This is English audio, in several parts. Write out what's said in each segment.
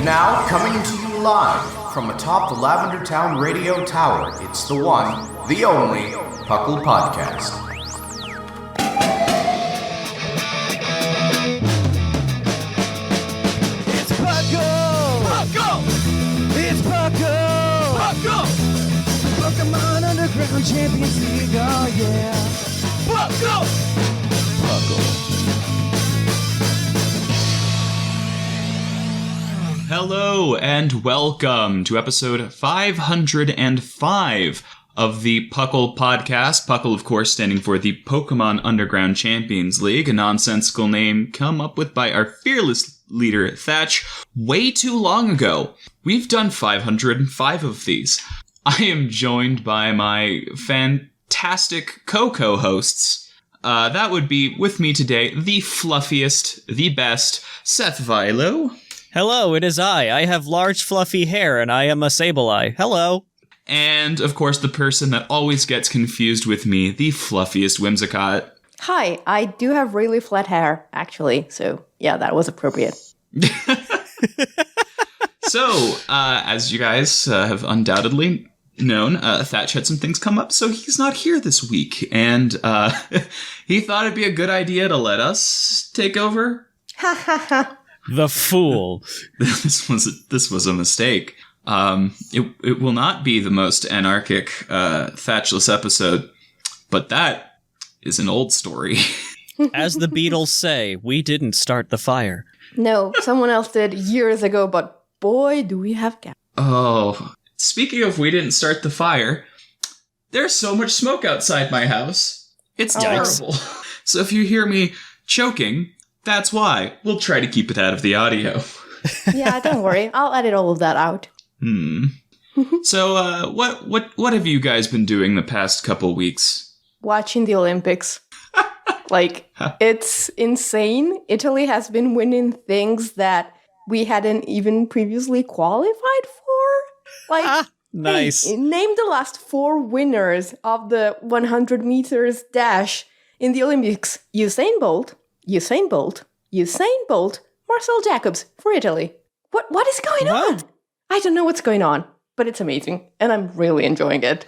Now, coming to you live from atop the Lavender Town Radio Tower, it's the one, the only, PUCL Podcast. It's PUCL! PUCL! It's PUCL! PUCL! Pokemon Underground Champions League, oh yeah! PUCL! PUCL. Hello and welcome to episode 505 of the PUCL Podcast. PUCL, of course, standing for the Pokemon Underground Champions League, a nonsensical name come up with by our fearless leader, Thatch, way too long ago. We've done 505 of these. I am joined by my fantastic co-hosts. That would be, with me today, the fluffiest, the best, Seth Vilo. Hello, it is I. I have large fluffy hair and I am a Sableye. Hello. And, of course, the person that always gets confused with me, the fluffiest Whimsicott. Hi, I do have really flat hair, actually, so yeah, that was appropriate. So, as you guys have undoubtedly known, Thatch had some things come up, so he's not here this week, and he thought it'd be a good idea to let us take over. Ha ha ha. The fool. This was a mistake. It will not be the most anarchic, Thatchless episode, but that is an old story. As the Beatles say, we didn't start the fire. No, someone else did years ago, but boy, do we have gas. Oh, speaking of we didn't start the fire, there's so much smoke outside my house. It's terrible. So if you hear me choking, that's why. We'll try to keep it out of the audio. Yeah, don't worry. I'll edit all of that out. So, what have you guys been doing the past couple weeks? Watching the Olympics. It's insane. Italy has been winning things that we hadn't even previously qualified for. Nice. Hey, name the last 4 winners of the 100 meters dash in the Olympics. Usain Bolt, Marcel Jacobs for Italy. What is going on? I don't know what's going on, but it's amazing, and I'm really enjoying it.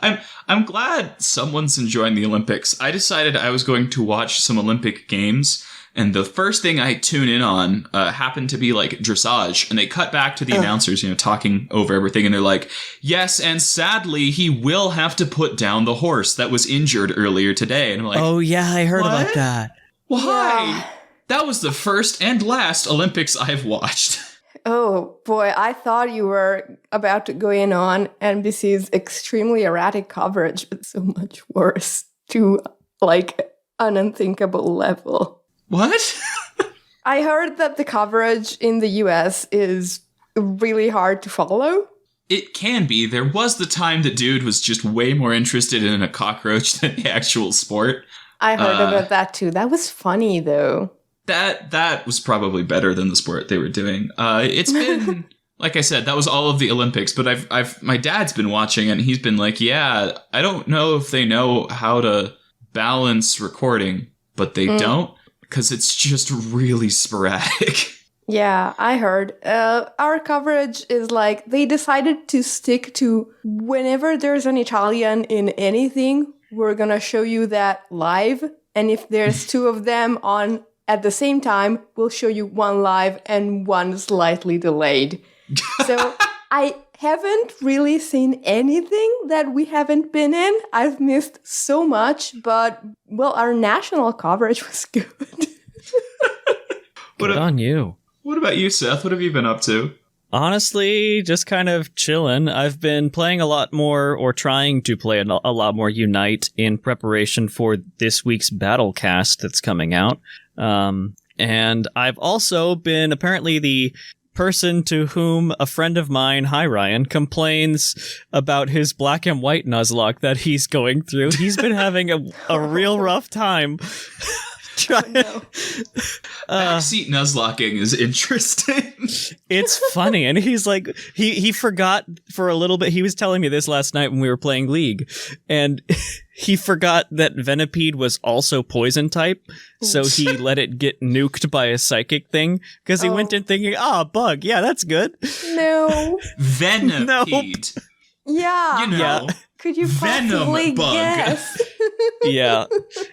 I'm glad someone's enjoying the Olympics. I decided I was going to watch some Olympic games, and the first thing I tune in on happened to be like dressage, and they cut back to the announcers, talking over everything, and they're like, yes, and sadly, he will have to put down the horse that was injured earlier today. And I'm like, oh yeah, I heard what? about that. Why? Yeah. That was the first and last Olympics I've watched. Oh boy, I thought you were about to go in on NBC's extremely erratic coverage, but so much worse to an unthinkable level. What? I heard that the coverage in the US is really hard to follow. It can be. There was the time the dude was just way more interested in a cockroach than the actual sport. I heard about that too. That was funny though. That was probably better than the sport they were doing. It's been, like I said, that was all of the Olympics, but my dad's been watching and he's been like, yeah, I don't know if they know how to balance recording, but they don't, because it's just really sporadic. Yeah, I heard. Our coverage is they decided to stick to whenever there's an Italian in anything, we're gonna show you that live. And if there's 2 of them on at the same time, we'll show you 1 live and 1 slightly delayed. So I haven't really seen anything that we haven't been in. I've missed so much, but, well, our national coverage was good. Good on you. What about you, Seth? What have you been up to? Honestly, just kind of chilling. I've been playing a lot more, or trying to play a lot more Unite in preparation for this week's Battlecast that's coming out. And I've also been apparently the person to whom a friend of mine, hi Ryan, complains about his black and white Nuzlocke that he's going through. He's been having a real rough time Backseat nuzlocking is interesting. It's funny, and he's like, he forgot for a little bit. He was telling me this last night when we were playing League, and he forgot that Venipede was also poison type, so he let it get nuked by a psychic thing, because he went in thinking, bug, yeah, that's good. No. Venipede. Yeah. You know. Yeah. Could you possibly Venom bug. guess? Yeah.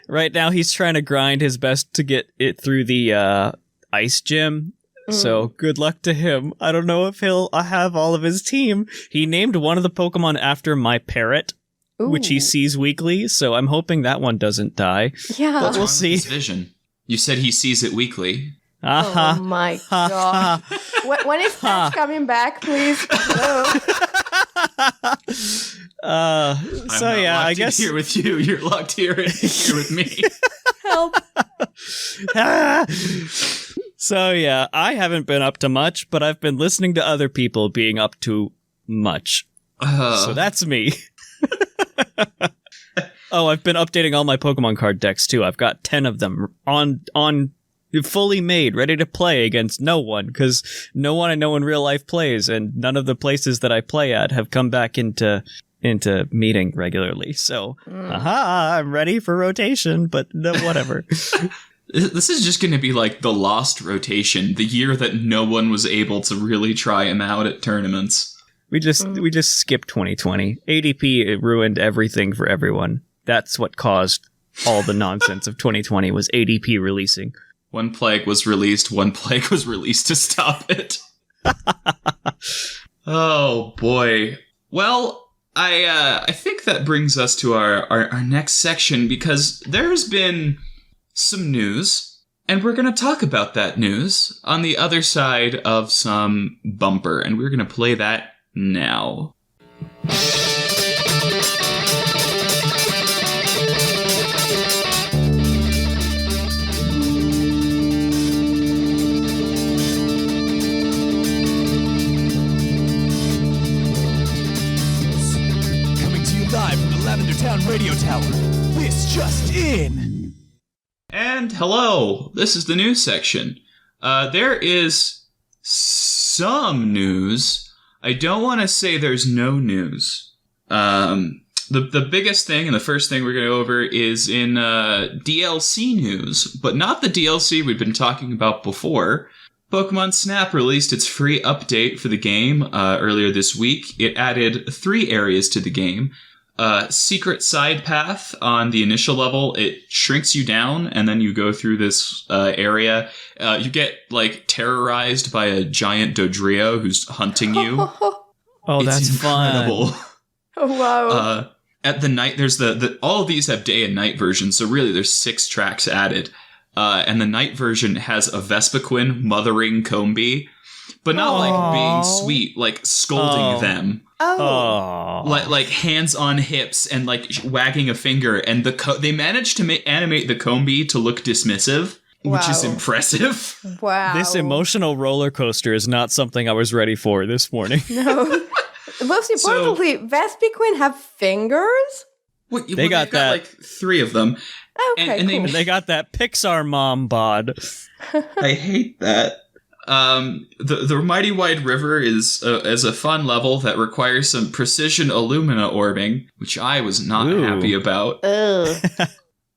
Right now he's trying to grind his best to get it through the ice gym. So good luck to him. I don't know if he'll have all of his team. He named one of the Pokemon after my parrot, which he sees weekly. So I'm hoping that one doesn't die. Yeah. But we'll see. His vision. You said he sees it weekly. Oh my god. When is Thatch coming back, please? Hello. I guess here with you. You're locked here with me. Help. So yeah, I haven't been up to much, but I've been listening to other people being up to much. So that's me. Oh, I've been updating all my Pokemon card decks too. I've got 10 of them on fully made, ready to play against no one, because no one I know in real life plays, and none of the places that I play at have come back into meeting regularly. So, I'm ready for rotation, but no, whatever. This is just going to be like the lost rotation, the year that no one was able to really try him out at tournaments. We just skipped 2020. ADP, it ruined everything for everyone. That's what caused all the nonsense of 2020 was ADP releasing. One plague was released to stop it. Oh boy. Well, I think that brings us to our next section, because there's been some news, and we're going to talk about that news on the other side of some bumper, and we're going to play that now. Live from the Lavender Town Radio Tower. This just in. And hello, this is the news section. There is some news. I don't want to say there's no news. The biggest thing and the first thing we're going to go over is in DLC news, but not the DLC we've been talking about before. Pokemon Snap released its free update for the game earlier this week. It added 3 areas to the game. Secret side path on the initial level, it shrinks you down, and then you go through this area. You get, terrorized by a giant Dodrio who's hunting you. Oh, that's incredible. fun. Oh, wow. At the night, there's all of these have day and night versions, so really there's 6 tracks added. And the night version has a Vespiquen mothering Combee, but not being sweet, scolding them. Oh. Like hands on hips and wagging a finger, and they managed to animate the Combee to look dismissive, which is impressive. Wow. This emotional roller coaster is not something I was ready for this morning. No. Most importantly, Vespiquen have fingers? They got that. 3 of them. Okay, and cool. They got that Pixar mom bod. I hate that. The Mighty Wide River is a fun level that requires some precision Illumina orbing, which I was not happy about. Ugh.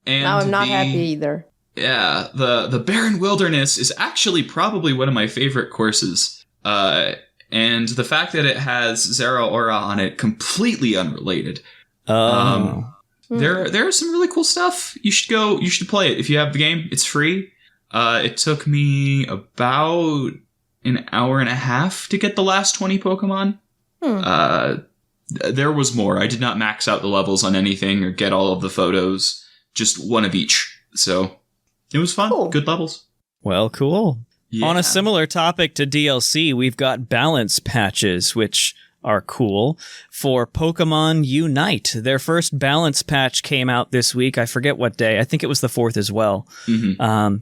And now I'm not happy either. Yeah, the Barren Wilderness is actually probably one of my favorite courses. And the fact that it has Zeraora on it, completely unrelated. There are some really cool stuff. You should play it if you have the game. It's free. It took me about an hour and a half to get the last 20 Pokemon. There was more. I did not max out the levels on anything or get all of the photos. Just one of each. So it was fun. Cool. Good levels. Well, cool. Yeah. On a similar topic to DLC, we've got balance patches, which are cool, for Pokemon Unite. Their first balance patch came out this week. I forget what day. I think it was the 4th as well. Mm-hmm.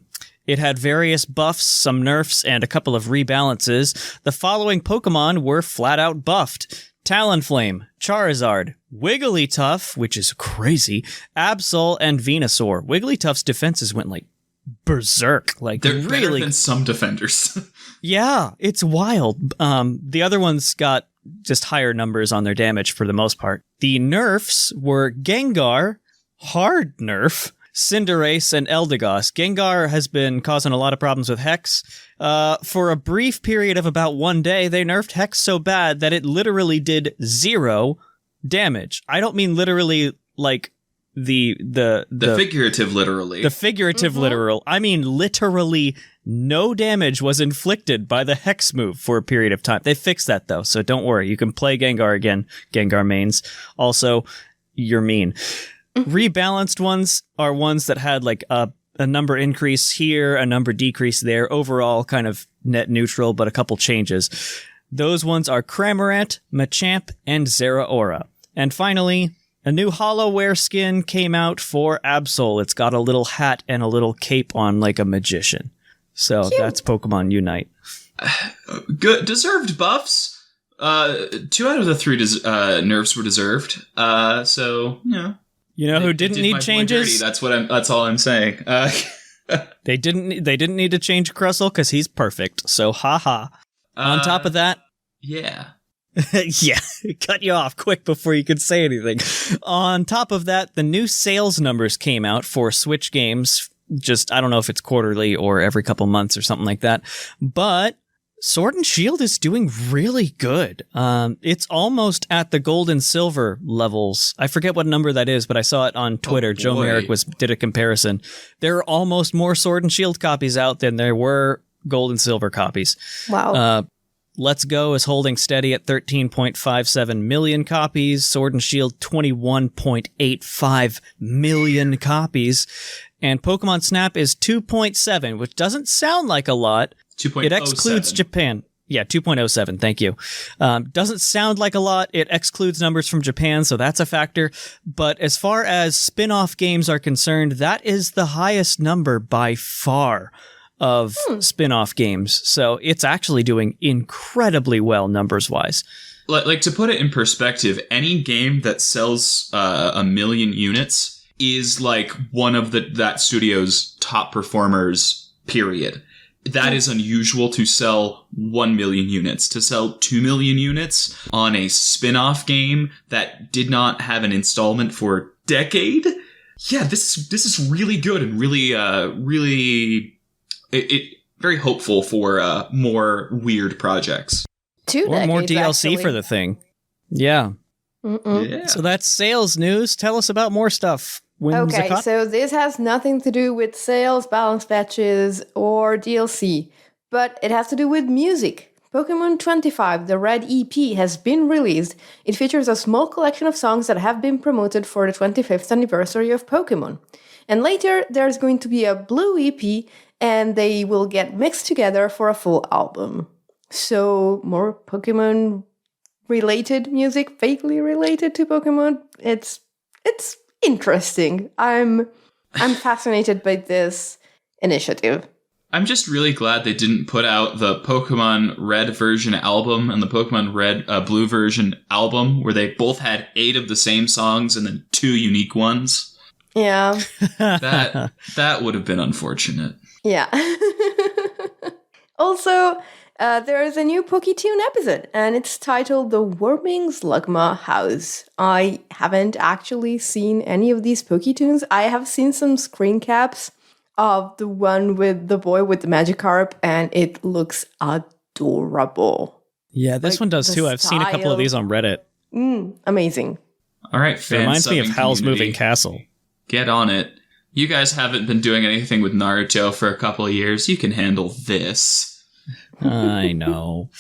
It had various buffs, some nerfs, and a couple of rebalances. The following Pokemon were flat out buffed: Talonflame, Charizard, Wigglytuff, which is crazy, Absol, and Venusaur. Wigglytuff's defenses went berserk. Like, They're really better than some defenders. Yeah, it's wild. The other ones got just higher numbers on their damage for the most part. The nerfs were Gengar, hard nerf, Cinderace, and Eldegoss. Gengar has been causing a lot of problems with Hex. For a brief period of about 1 day, they nerfed Hex so bad that it literally did 0 damage. I don't mean literally like the figurative literally. The figurative literal. I mean literally no damage was inflicted by the Hex move for a period of time. They fixed that though, so don't worry. You can play Gengar again, Gengar mains. Also, you're mean. Rebalanced ones are ones that had like a number increase here, a number decrease there. Overall, kind of net neutral, but a couple changes. Those ones are Cramorant, Machamp, and Zeraora. And finally, a new HoloWare skin came out for Absol. It's got a little hat and a little cape on like a magician. So that's Pokemon Unite. Good, deserved buffs. 2 out of the 3 nerfs were deserved. So you know who didn't need changes? That's all I'm saying. They didn't need to change Crustle because he's perfect. So haha. On top of that, yeah. Yeah, cut you off quick before you could say anything. On top of that, the new sales numbers came out for Switch games. Just, I don't know if it's quarterly or every couple months or something like that. But Sword and Shield is doing really good. It's almost at the gold and silver levels. I forget what number that is, but I saw it on Twitter. Oh, Joe Merrick did a comparison. There are almost more Sword and Shield copies out than there were gold and silver copies. Wow. Let's Go is holding steady at 13.57 million copies. Sword and Shield, 21.85 million copies. And Pokemon Snap is 2.7, which doesn't sound like a lot. 2.07. It excludes Japan. Yeah, 2.07, thank you. Doesn't sound like a lot. It excludes numbers from Japan, so that's a factor. But as far as spin-off games are concerned, that is the highest number by far of spin-off games. So it's actually doing incredibly well numbers-wise. Like, to put it in perspective, any game that sells 1 million units is like one of that studio's top performers, period. That is unusual to sell 1 million units. To sell 2 million units on a spin-off game that did not have an installment for a decade? Yeah, this is really good and really very hopeful for more weird projects. 2 Or decades, more DLC actually. for the thing. Yeah. Yeah. So that's sales news. Tell us about more stuff. Okay, Whimsicott? so this has nothing to do with sales, balance patches, or DLC, but it has to do with music. Pokemon 25, the Red EP, has been released. It features a small collection of songs that have been promoted for the 25th anniversary of Pokemon. And later, there's going to be a Blue EP, and they will get mixed together for a full album. So, more Pokemon-related music, vaguely related to Pokemon. It's interesting. I'm fascinated by this initiative. I'm just really glad they didn't put out the Pokemon Red version album and the Pokemon Red Blue version album, where they both had 8 of the same songs and then 2 unique ones. Yeah. That would have been unfortunate. Yeah. Also, there is a new PokeTune episode, and it's titled The Worming Slugma House. I haven't actually seen any of these PokeTunes. I have seen some screen caps of the one with the boy with the Magikarp, and it looks adorable. Yeah, this Like, one does the too. I've seen a couple of these on Reddit. Amazing. All right, It reminds me of Howl's Moving Castle. Get on it. You guys haven't been doing anything with Naruto for a couple of years. You can handle this. I know.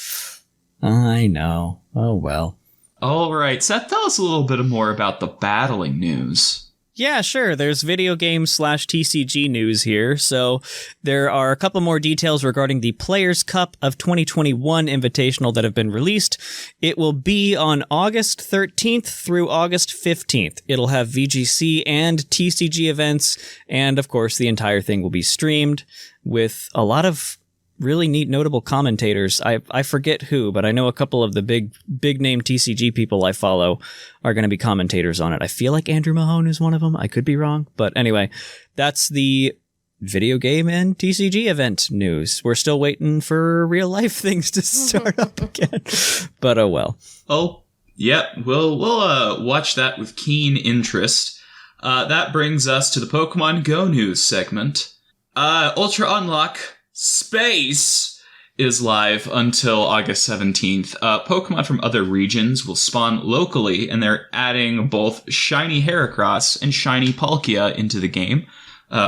Oh, well. All right, Seth, tell us a little bit more about the battling news. Yeah, sure. There's video game /TCG news here. So there are a couple more details regarding the Players' Cup of 2021 Invitational that have been released. It will be on August 13th through August 15th. It'll have VGC and TCG events, and of course the entire thing will be streamed with a lot of really neat, notable commentators. I forget who, but I know a couple of the big name TCG people I follow are going to be commentators on it. I feel like Andrew Mahone is one of them. I could be wrong, but anyway, that's the video game and TCG event news. We're still waiting for real life things to start up again. But oh well. Oh, yep. We'll watch that with keen interest. That brings us to the Pokemon Go news segment. Ultra Unlock Space is live until August 17th. Pokemon from other regions will spawn locally, and they're adding both Shiny Heracross and Shiny Palkia into the game.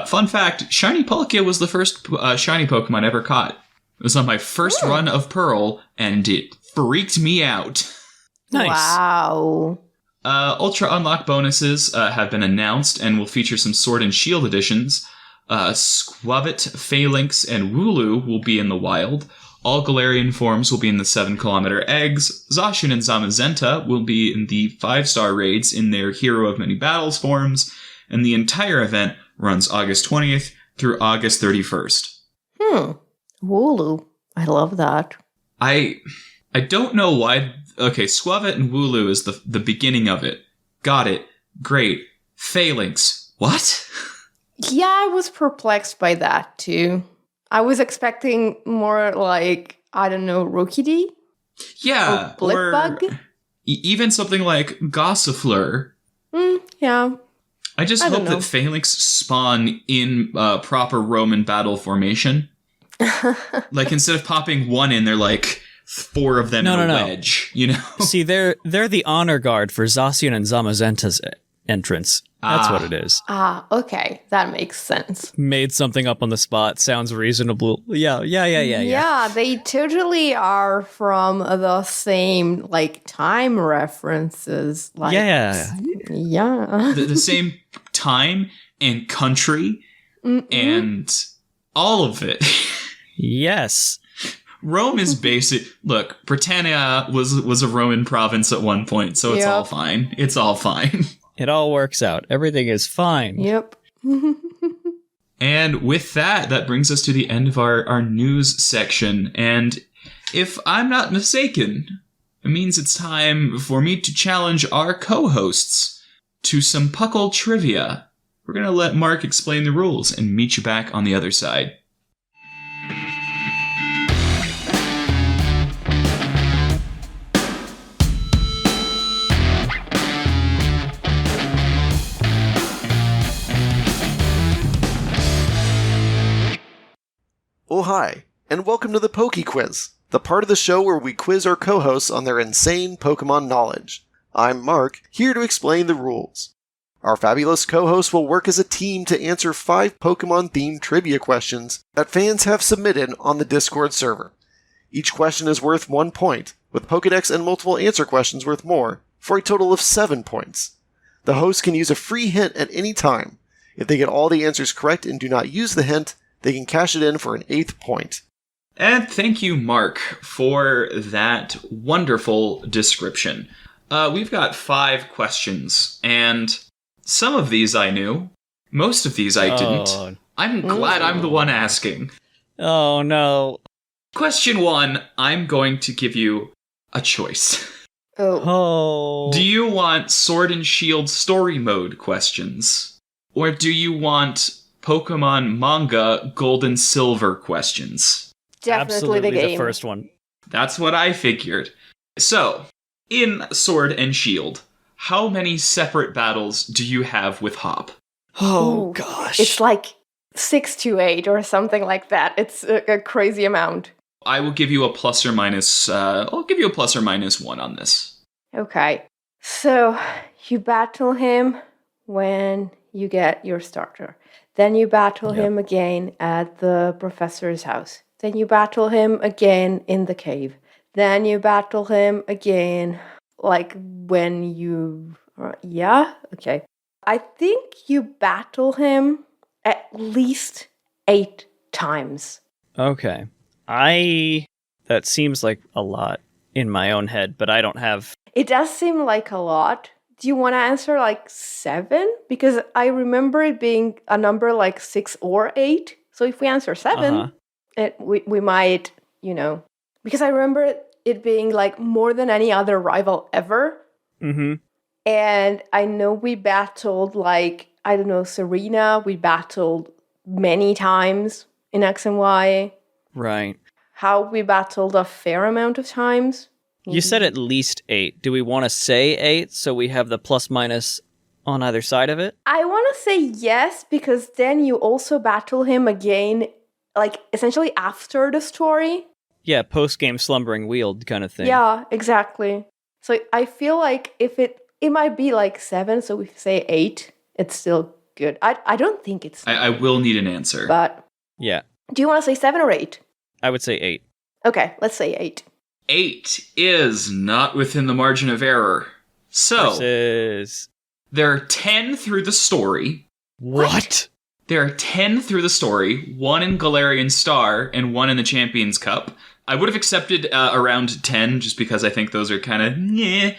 Fun fact, Shiny Palkia was the first Shiny Pokemon ever caught. It was on my first run of Pearl, and it freaked me out. Nice. Wow. Ultra Unlock bonuses have been announced and will feature some Sword and Shield editions. Squavit, Phalanx, and Wooloo will be in the wild. All Galarian forms will be in the 7-kilometer eggs. Zacian and Zamazenta will be in the 5-star raids in their Hero of Many Battles forms. And the entire event runs August 20th through August 31st. Wooloo. I love that. I don't know why. Okay, Squavit and Wooloo is the beginning of it. Got it. Great. Phalanx. What? Yeah, I was perplexed by that too. I was expecting more like, I don't know, Rookidee? Yeah. Or Blipbug? Even something like Gossifleur. Yeah. I just hope that Phalanx spawn in proper Roman battle formation. Like, instead of popping one in, they're like 4 of them in a wedge, you know? See, they're the honor guard for Zacian and Zamazenta's entrance. That's what it is. Okay. That makes sense. Made something up on the spot. Sounds reasonable. Yeah. Yeah, they totally are from the same, like, time references. Like, Yeah. The same time and country and all of it. Yes. Rome is basic. Look, Britannia was a Roman province at one point, so it's all fine. It's all fine. It all works out. Everything is fine. Yep. And with that brings us to the end of our news section. And if I'm not mistaken, it means it's time for me to challenge our co-hosts to some PUCL trivia. We're going to let Mark explain the rules and meet you back on the other side. Oh hi, and welcome to the Poke Quiz, the part of the show where we quiz our co-hosts on their insane Pokemon knowledge. I'm Mark, here to explain the rules. Our fabulous co-hosts will work as a team to answer 5 Pokemon-themed trivia questions that fans have submitted on the Discord server. Each question is worth 1 point, with Pokedex and multiple answer questions worth more, for a total of 7 points. The hosts can use a free hint at any time. If they get all the answers correct and do not use the hint, they can cash it in for an 8th point. And thank you, Mark, for that wonderful description. We've got 5 questions, and some of these I knew. Most of these I didn't. I'm glad I'm the one asking. Oh, no. Question 1, I'm going to give you a choice. Oh. Do you want Sword and Shield story mode questions? Or do you want Pokemon manga Gold and Silver questions? Definitely Absolutely the game. the first one. That's what I figured. So, in Sword and Shield, how many separate battles do you have with Hop? Oh, Ooh, gosh. It's like 6 to 8 or something like that. It's a crazy amount. I will give you a plus or minus, I'll give you a plus or minus 1 on this. Okay. So, you battle him when you get your starter. Then you battle him again at the professor's house. Then you battle him again in the cave. Then you battle him again, like when you... Yeah? Okay. I think you battle him at least 8 times. Okay. That seems like a lot in my own head, but I don't have... It does seem like a lot. Do you want to answer like 7? Because I remember it being a number like 6 or 8. So if we answer 7, we might, because I remember it being like more than any other rival ever. Mm-hmm. And I know we battled like, I don't know, Serena. We battled many times in X and Y. Right. How we battled a fair amount of times. You said at least 8. Do we want to say 8 so we have the plus minus on either side of it? I want to say yes, because then you also battle him again, like, essentially after the story. Yeah, post-game slumbering weald kind of thing. Yeah, exactly. So I feel like if it might be like 7, so we say 8, it's still good. I don't think it's... I will need an answer. But... Yeah. Do you want to say 7 or 8? I would say 8. Okay, let's say 8. 8 is not within the margin of error. So, Versus... there are 10 through the story. What? There are 10 through the story, 1 in Galarian Star and 1 in the Champions Cup. I would have accepted around 10 just because I think those are kind of nyeh.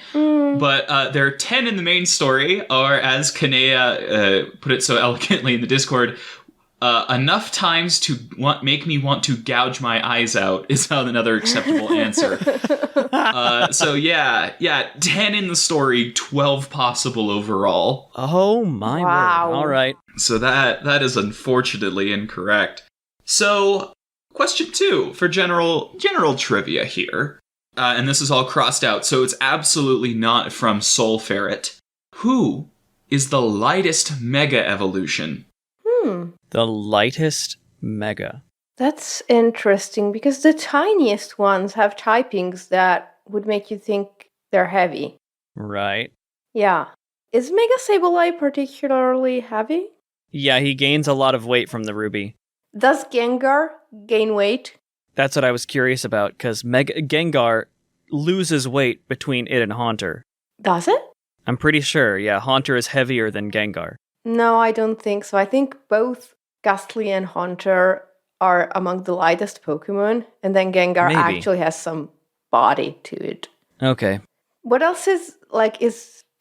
But there are 10 in the main story, or as Kanea put it so elegantly in the Discord, enough times to make me want to gouge my eyes out is another acceptable answer. So yeah, 10 in the story, 12 possible overall. Oh my Wow. word. All right. So that is unfortunately incorrect. So, question 2 for general trivia here. And this is all crossed out, so it's absolutely not from Soul Ferret. Who is the lightest Mega Evolution? The lightest Mega. That's interesting, because the tiniest ones have typings that would make you think they're heavy. Right. Yeah. Is Mega Sableye particularly heavy? Yeah, he gains a lot of weight from the Ruby. Does Gengar gain weight? That's what I was curious about, because Gengar loses weight between it and Haunter. Does it? I'm pretty sure, yeah, Haunter is heavier than Gengar. No, I don't think so. I think both Ghastly and Haunter are among the lightest Pokemon, and then Gengar Maybe. actually has some body to it. Okay. What else is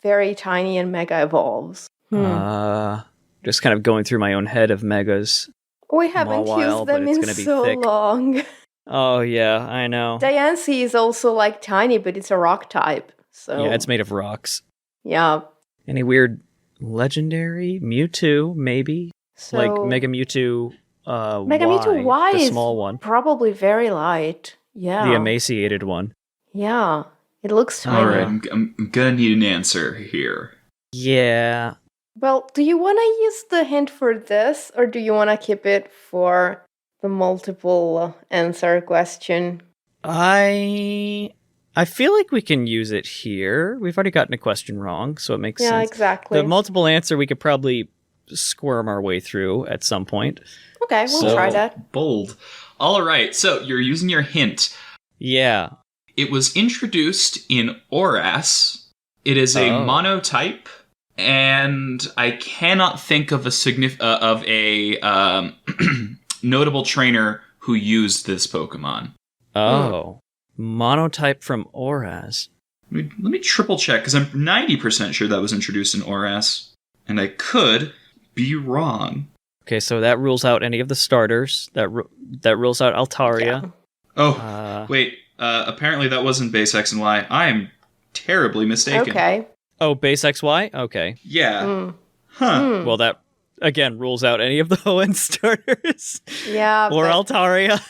very tiny and Mega evolves? Just kind of going through my own head of Megas. We haven't Mawile, used but them it's in gonna be so thick. long. Oh, yeah, I know. Diancie is also like tiny, but it's a rock type. So Yeah, it's made of rocks. yeah. Any weird legendary? Mewtwo, maybe? So Like Mega Mewtwo Mega Mewtwo Y the is small one. probably very light. Yeah. The emaciated one. Yeah. It looks tiny. All right, I'm gonna need an answer here. Yeah. Well, do you want to use the hint for this, or do you want to keep it for the multiple answer question? I feel like we can use it here. We've already gotten a question wrong, so it makes Yeah, sense. exactly. The multiple answer we could probably squirm our way through at some point. Okay, we'll try that. Bold. All right, so you're using your hint. Yeah. It was introduced in Oras. It is a monotype, and I cannot think of a notable trainer who used this Pokemon. Oh. Monotype from Oras. Let me triple check, because I'm 90% sure that was introduced in Oras, and I could be wrong. Okay, so that rules out any of the starters. That rules out Altaria. Yeah. Oh, wait. Apparently that wasn't base X and Y. I am terribly mistaken. Okay. Oh, base XY? Okay. Yeah. Huh. Well, that, again, rules out any of the ON starters. Yeah. Or but- Altaria.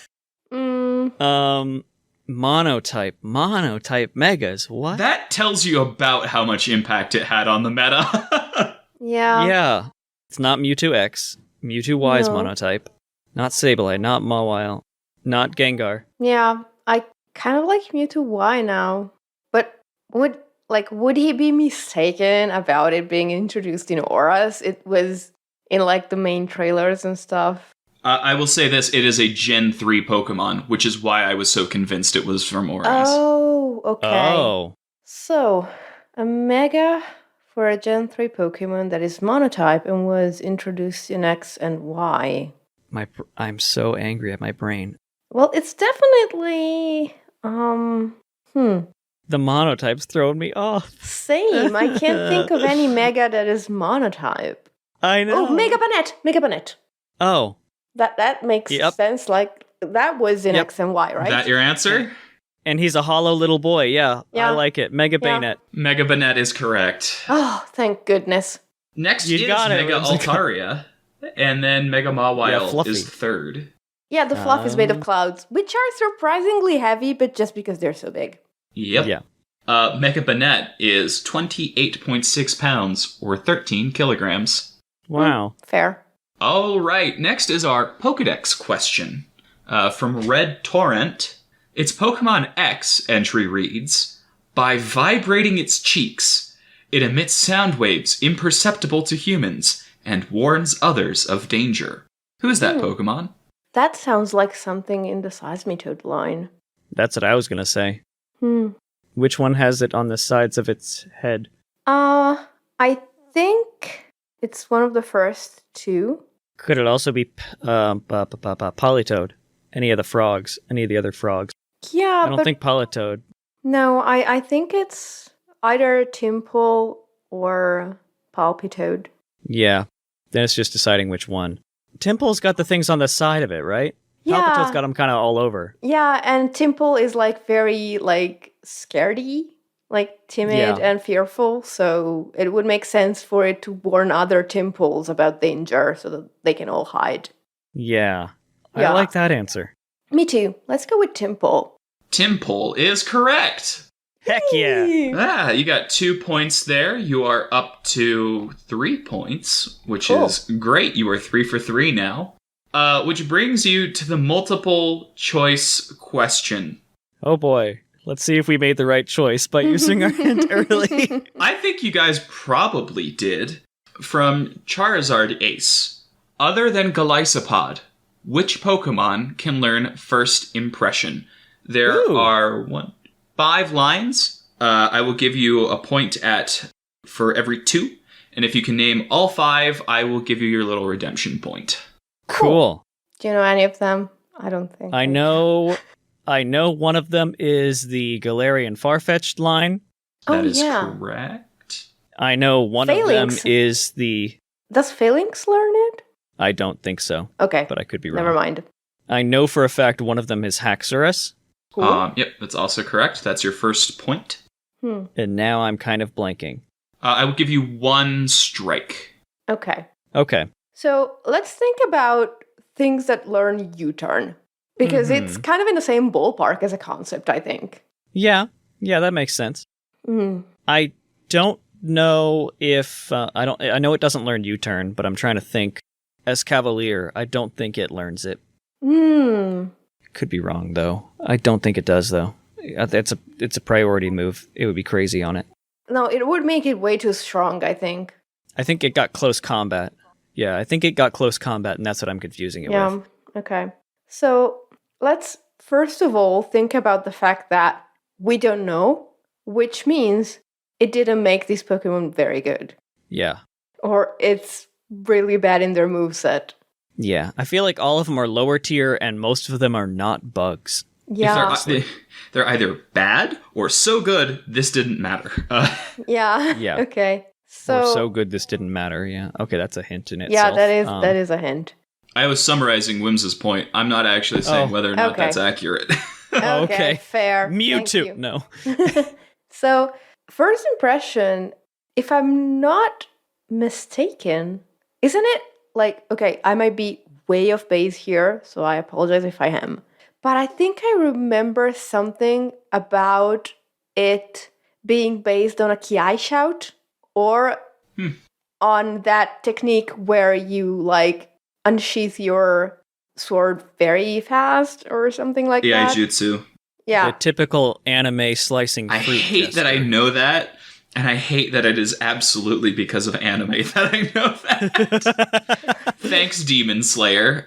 Mm, Monotype Megas. What? That tells you about how much impact it had on the meta. yeah. Yeah. It's not Mewtwo X. Mewtwo Y's No. monotype. Not Sableye, not Mawile, not Gengar. Yeah. I kind of like Mewtwo Y now. But would he be mistaken about it being introduced in Auras? It was in like the main trailers and stuff. I will say this, it is a Gen 3 Pokemon, which is why I was so convinced it was from Oras. Oh, okay. Oh. So, a Mega for a Gen 3 Pokemon that is monotype and was introduced in X and Y. I'm so angry at my brain. Well, it's definitely The monotype's throwing me off. same. I can't think of any Mega that is monotype. I know. Oh, Mega Banette. Oh. That makes Yep. sense. Like that was in Yep. X and Y, right? That your answer? And he's a hollow little boy. Yeah. Yeah. I like it. Mega Yeah. Bayonet. Mega Banette is correct. Oh, thank goodness. Next You is got it, Mega Whimsicott. Altaria. And then Mega Mawile Fluffy. is third. Yeah, the fluff is made of clouds, which are surprisingly heavy, but just because they're so big. Yep. Yeah. Mega Banette is 28.6 pounds, or 13 kilograms. Wow. Fair. All right, next is our Pokedex question. From Red Torrent. Its Pokemon X entry reads, by vibrating its cheeks, it emits sound waves imperceptible to humans and warns others of danger. Who is that Pokemon? That sounds like something in the Seismitoad line. That's what I was going to say. Which one has it on the sides of its head? I think it's one of the first two. Could it also be Politoed? Any of the frogs? Any of the other frogs? Yeah, I don't think Politoed. No, I think it's either Timple or Palpitoad. Yeah. Then it's just deciding which one. Timple's got the things on the side of it, right? Yeah. Palpitoad's got them kind of all over. Yeah, and Timple is like very like scaredy, like timid Yeah. and fearful, so it would make sense for it to warn other Timples about danger so that they can all hide. Yeah. Yeah. I like that answer. Me too. Let's go with Timple. Timpole is correct. Heck yeah. You got 2 points there. You are up to 3 points, which Cool. is great. You are 3 for 3 now. Which brings you to the multiple choice question. Oh boy. Let's see if we made the right choice by using our hint early. I think you guys probably did. From Charizard Ace. Other than Golisopod, which Pokemon can learn First Impression? There Ooh. are 5 lines. I will give you a point for every 2. And if you can name all 5, I will give you your little redemption point. Cool. Do you know any of them? I don't think. I know one of them is the Galarian Farfetch'd line. Oh, That is yeah. correct. I know one of them Phalanx. is the... Does Phalanx learn it? I don't think so, Okay. but I could be wrong. Never mind. I know for a fact one of them is Haxorus, Cool. Yep, that's also correct. That's your first point. and now I'm kind of blanking. I will give you 1 strike. Okay. Okay. So let's think about things that learn U-turn. Because it's kind of in the same ballpark as a concept, I think. Yeah, that makes sense. I don't know if I know it doesn't learn U-turn, but I'm trying to think. As Cavalier, I don't think it learns it. Could be wrong though. I don't think it does though. It's a priority move. It would be crazy on it. No, it would make it way too strong, I think. I think it got close combat. Yeah, I think it got close combat, and that's what I'm confusing it with. Okay. So let's first of all think about the fact that we don't know, which means it didn't make these Pokemon very good. Yeah. Or it's really bad in their moveset. Yeah. I feel like all of them are lower tier, and most of them are not bugs. Yeah. They're either bad or so good, this didn't matter. Yeah. Yeah. Okay. Or so good this didn't matter. Yeah. Okay, that's a hint in Yeah, itself. that is a hint. I was summarizing Whims's point. I'm not actually saying whether or not okay. that's accurate. Okay. Fair. Mewtwo. Thank you. No. So, first impression, if I'm not mistaken, isn't it like, okay, I might be way off base here, so I apologize if I am. But I think I remember something about it being based on a Ki shout or on that technique where you like unsheath your sword very fast or something like Yeah, that. Jutsu. Yeah. The typical anime slicing I fruit hate that I gesture. know that, and I hate that it is absolutely because of anime that I know that. Thanks, Demon Slayer.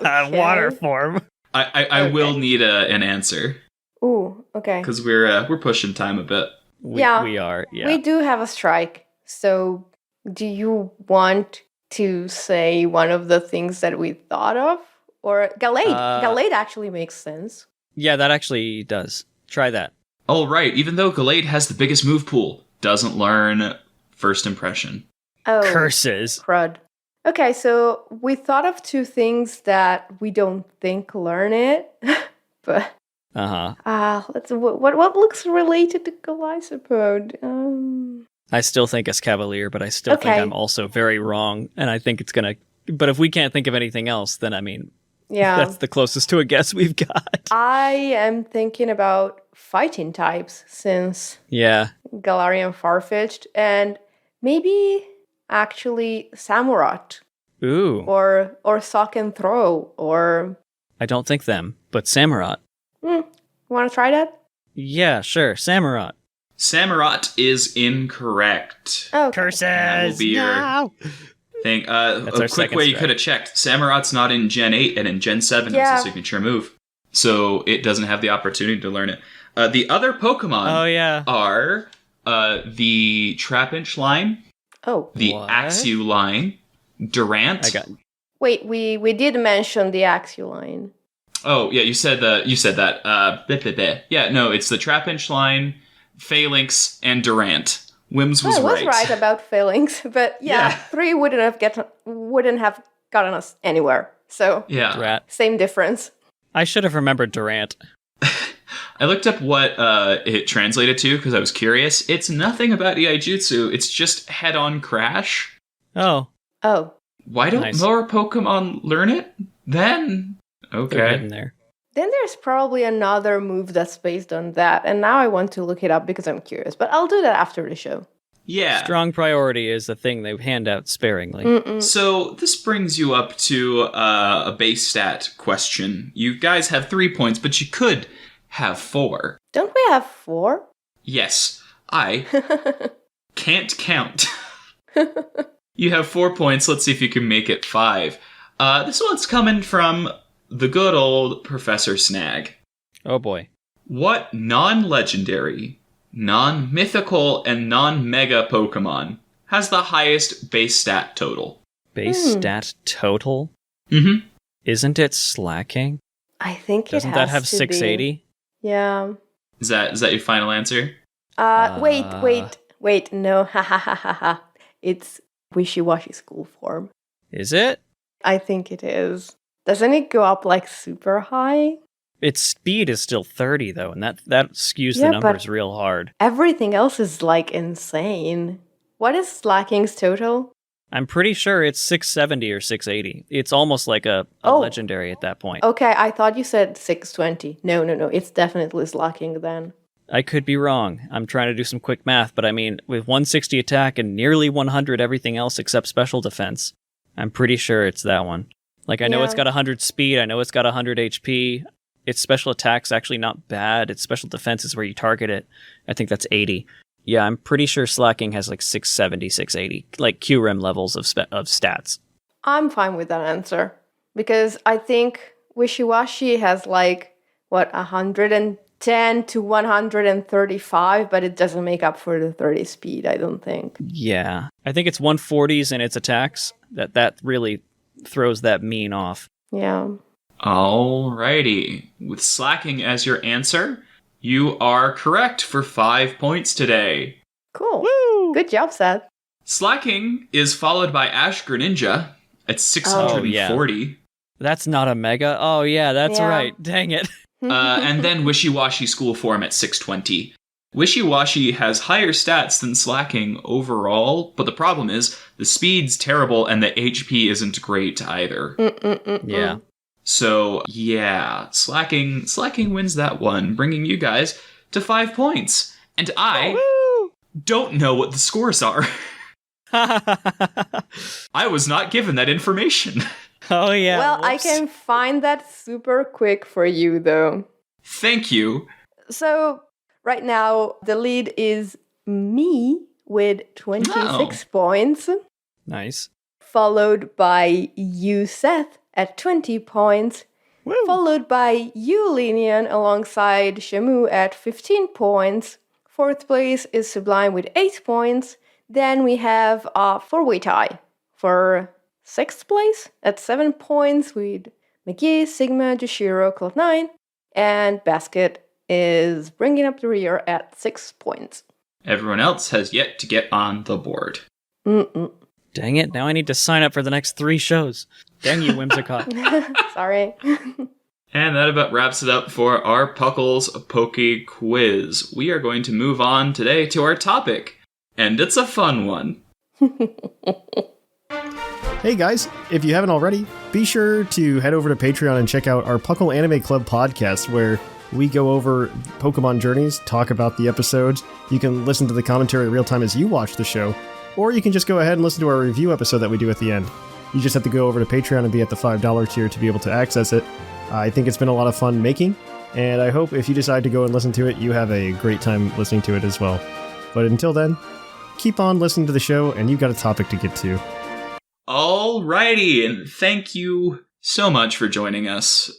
Water form. I will need an answer Ooh, okay. because we're pushing time a bit. We are. Yeah. We do have a strike. So, do you want to say one of the things that we thought of? Or Gallade? Gallade actually makes sense. Yeah, that actually does. Try that. All right, even though Gallade has the biggest move pool, doesn't learn First Impression. Oh, Curses. crud. Okay, so we thought of 2 things that we don't think learn it, but Uh-huh. let's what looks related to Golisopod? I still think Escavalier, but I still think I'm also very wrong. And I think it's going to... But if we can't think of anything else, then I mean... Yeah. That's the closest to a guess we've got. I am thinking about fighting types since Yeah. Galarian Farfetch'd, and maybe actually Samurott Ooh. or Sock and Throw or... I don't think them, but Samurott. Want to try that? Yeah, sure. Samurott. Samurott is incorrect. Oh, Curses! That will be your thing. That's A our quick second way you strike. could have checked. Samurott's not in Gen 8, and in Gen 7 it Yeah. was a signature move. So it doesn't have the opportunity to learn it. The other Pokemon Oh, yeah. are the Trapinch line, Oh, the What? Axew line, Durant. I got... wait, we did mention the Axew line. Oh, yeah, you said that. Bleh, bleh, bleh. Yeah, no, it's the Trapinch line, Phalanx, and Durant. Wims was I was right. right about Phalanx, but yeah, Yeah. 3 wouldn't have gotten us anywhere. So Yeah. Rat. same difference. I should have remembered Durant. I looked up what it translated to because I was curious. It's nothing about Iaijutsu. It's just head-on crash. Oh, Oh, Why don't Nice. more Pokemon learn it? Then they're okay. getting there. then there's probably another move that's based on that, and now I want to look it up because I'm curious. But I'll do that after the show. Yeah. Strong priority is the thing they hand out sparingly. So this brings you up to a base stat question. You guys have 3 points, but you could have 4. Don't we have 4? Yes, I can't count. You have 4 points. Let's see if you can make it 5. This one's coming from the good old Professor Snag. Oh boy. What non-legendary, non-mythical, and non-mega Pokemon has the highest base stat total? Base stat total? Mm-hmm. Isn't it slacking? I think Doesn't it that has have to 680? Be. Yeah. Is that your final answer? Wait. No, ha ha ha ha ha. It's wishy-washy school form. Is it? I think it is. Doesn't it go up like super high? Its speed is still 30 though, and that skews Yeah, the but- numbers real hard. Everything else is like insane. What is Slacking's total? I'm pretty sure it's 670 or 680. It's almost like a Oh. legendary at that point. Okay, I thought you said 620. No. It's definitely Slacking then. I could be wrong. I'm trying to do some quick math, but I mean, with 160 attack and nearly 100 everything else except special defense, I'm pretty sure it's that one. Like, I know it's Yeah. got 100 speed, I know it's got 100 HP. Its special attack's actually not bad. Its special defense is where you target it. I think that's 80. Yeah, I'm pretty sure Slacking has like 670, 680, like QREM levels of stats. I'm fine with that answer. Because I think Wishiwashi has like, 110 to 135, but it doesn't make up for the 30 speed, I don't think. Yeah. I think it's 140s in its attacks. That really throws that mean off. Yeah. Alrighty. With Slacking as your answer, you are correct for 5 points today. Cool. Woo! Good job, Seth. Slacking is followed by Ash Greninja at 640. That's not a mega. Oh, yeah, that's Yeah. right. Dang it. And then Wishiwashi School Form at 620. Wishiwashi has higher stats than Slacking overall, but the problem is the speed's terrible and the HP isn't great either. Yeah. So, yeah, Slacking wins that one, bringing you guys to 5 points. And I don't know what the scores are. I was not given that information. Oh, yeah. Well, I whoops. can find that super quick for you, though. Thank you. So, right now, the lead is me with 26 points, Nice. followed by you, Seth, at 20 points, followed by you, Lynian, alongside Shamu at 15 points. Fourth place is Sublime with 8 points. Then we have a four-way tie for sixth place at 7 points with McGee, Sigma, Jushiro, Cloud9. And Basket is bringing up the rear at 6 points. Everyone else has yet to get on the board. Dang it. Now I need to sign up for the next 3 shows. Dang you, Whimsicott. Sorry. And that about wraps it up for our Puckle's Poke Quiz. We are going to move on today to our topic. And it's a fun one. Hey guys, if you haven't already, be sure to head over to Patreon and check out our PUCL Anime Club podcast, where we go over Pokemon journeys, talk about the episodes. You can listen to the commentary real time as you watch the show, or you can just go ahead and listen to our review episode that we do at the end. You just have to go over to Patreon and be at the $5 tier to be able to access it. I think it's been a lot of fun making, and I hope if you decide to go and listen to it, you have a great time listening to it as well. But until then, keep on listening to the show, and you've got a topic to get to. Alrighty, and thank you so much for joining us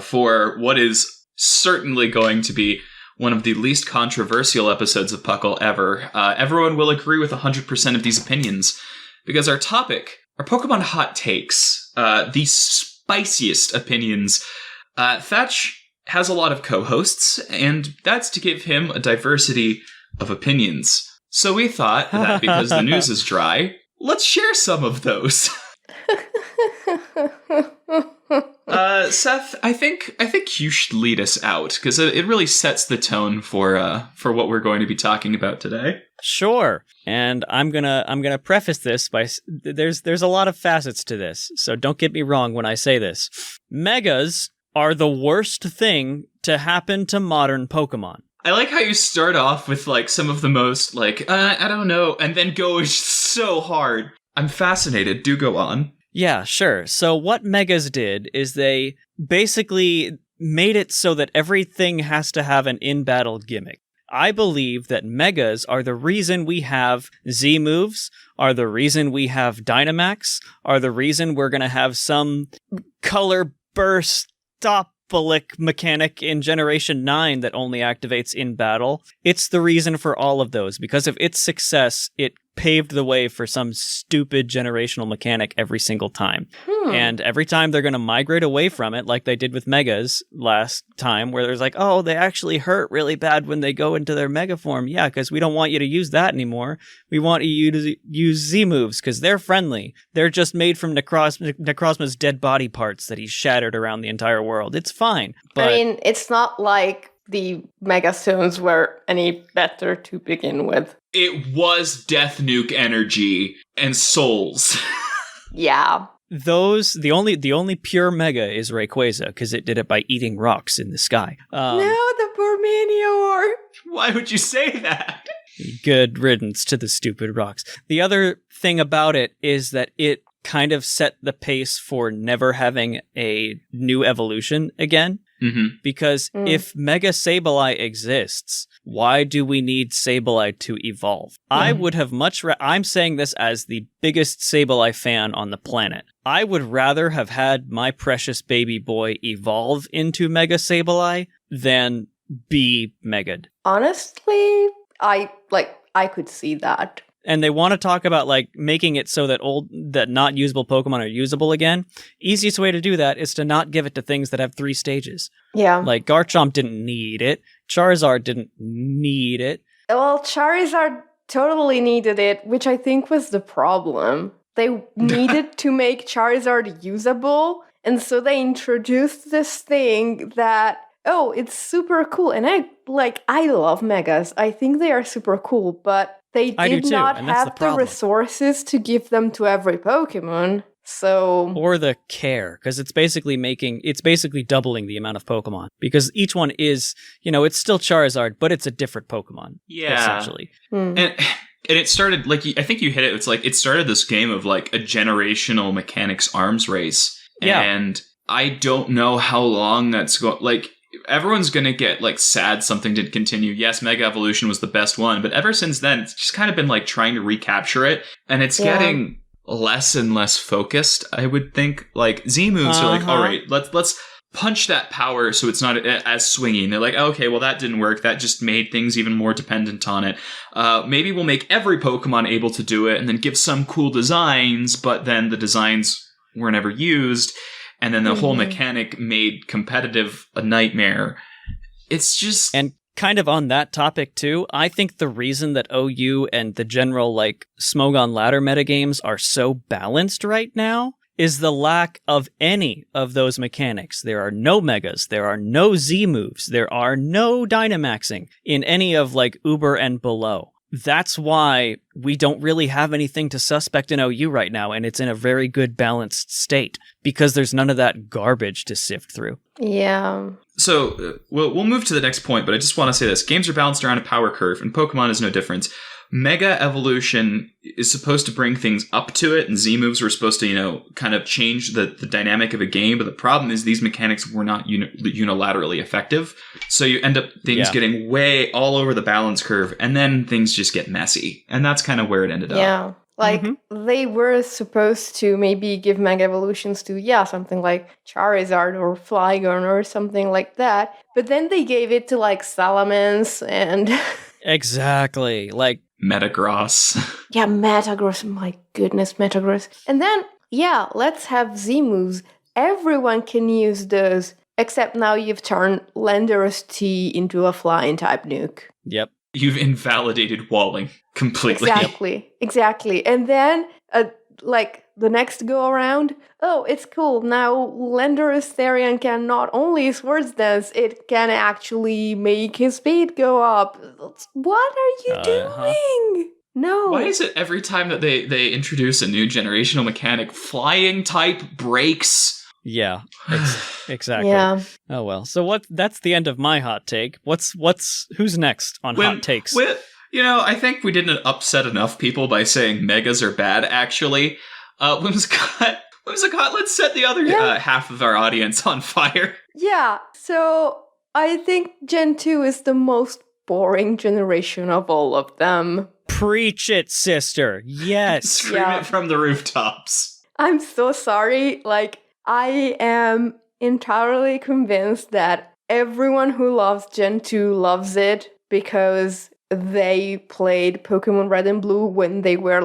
for what is certainly going to be one of the least controversial episodes of PUCL ever. Everyone will agree with 100% of these opinions, because our topic, our Pokemon hot takes, the spiciest opinions. Thatch has a lot of co-hosts, and that's to give him a diversity of opinions. So we thought that because the news is dry, let's share some of those. Seth, I think you should lead us out, because it really sets the tone for what we're going to be talking about today. Sure. And I'm gonna preface this by there's a lot of facets to this, so don't get me wrong when I say this. Megas are the worst thing to happen to modern Pokemon. I like how you start off with like some of the most like I don't know, and then go so hard. I'm fascinated. Do go on. Yeah, sure. So what Megas did is they basically made it so that everything has to have an in-battle gimmick. I believe that Megas are the reason we have Z moves, are the reason we have Dynamax, are the reason we're going to have some color burst mechanic in Generation 9 that only activates in battle. It's the reason for all of those. Because of its success, it paved the way for some stupid generational mechanic every single time. And every time they're going to migrate away from it, like they did with Megas last time, where there's like, oh, they actually hurt really bad when they go into their Mega form. Yeah, because we don't want you to use that anymore. We want you to use Z moves, because they're friendly. They're just made from Necrozma's dead body parts that he's shattered around the entire world. It's fine. But I mean, it's not like the Mega Stones were any better to begin with. It was Death Nuke energy and souls. Yeah. The only pure Mega is Rayquaza, because it did it by eating rocks in the sky. No, the poor Meteor. Why would you say that? Good riddance to the stupid rocks. The other thing about it is that it kind of set the pace for never having a new evolution again. Mm-hmm. Because if Mega Sableye exists, why do we need Sableye to evolve? I would have I'm saying this as the biggest Sableye fan on the planet. I would rather have had my precious baby boy evolve into Mega Sableye than be Mega'd. Honestly, I could see that. And they want to talk about like making it so that not usable Pokemon are usable again. Easiest way to do that is to not give it to things that have 3 stages. Yeah. Like Garchomp didn't need it. Charizard didn't need it. Well, Charizard totally needed it, which I think was the problem. They needed to make Charizard usable, and so they introduced this thing that, oh, it's super cool. And I love Megas. I think they are super cool, but they did not have the resources to give them to every Pokemon. So, or the care, because it's basically doubling the amount of Pokemon, because each one is, it's still Charizard, but it's a different Pokemon. Yeah, essentially. And it started like I think you hit it. It's like it started this game of like a generational mechanics arms race. Yeah, and I don't know how long that's going. Like, everyone's going to get, like, sad something didn't continue. Yes, Mega Evolution was the best one, but ever since then, it's just kind of been, like, trying to recapture it, and it's getting less and less focused, I would think. Like, Z-moves are like, all right, let's punch that power so it's not as swingy. And they're like, okay, well, that didn't work. That just made things even more dependent on it. Maybe we'll make every Pokemon able to do it, and then give some cool designs, but then the designs were never used. And then the whole mechanic made competitive a nightmare. It's just... And kind of on that topic, too, I think the reason that OU and the general, like, Smogon ladder metagames are so balanced right now is the lack of any of those mechanics. There are no Megas, there are no Z moves, there are no Dynamaxing in any of, like, Uber and below. that's why we don't really have anything to suspect in OU right now, and it's in a very good balanced state, because there's none of that garbage to sift through. Yeah. So we'll move to the next point, but I just want to say this. Games are balanced around a power curve, and Pokemon is no different. Mega Evolution is supposed to bring things up to it, and Z-moves were supposed to, kind of change the dynamic of a game, but the problem is these mechanics were not unilaterally effective. So you end up things getting way all over the balance curve, and then things just get messy. And that's kind of where it ended up. Yeah. Like, they were supposed to maybe give Mega Evolutions to, something like Charizard or Flygon or something like that. But then they gave it to, like, Salamence and... Exactly. Like... Metagross. Yeah, Metagross. My goodness, Metagross. And then, let's have Z-moves. Everyone can use those, except now you've turned Landorus T into a flying type nuke. Yep. You've invalidated Walling completely. Exactly. And then, the next go around, it's cool. Now Landorus Therian can not only Swords Dance, it can actually make his speed go up. What are you doing? No. Why is it every time that they introduce a new generational mechanic, flying type breaks? Yeah, exactly. Yeah. Oh well. So that's the end of my hot take. Who's next on hot takes? I think we didn't upset enough people by saying megas are bad, actually. Whimsicott, let's set the other half of our audience on fire. Yeah, so I think Gen 2 is the most boring generation of all of them. Preach it, sister. Yes. Scream it from the rooftops. I'm so sorry. I am entirely convinced that everyone who loves Gen 2 loves it because they played Pokemon Red and Blue when they were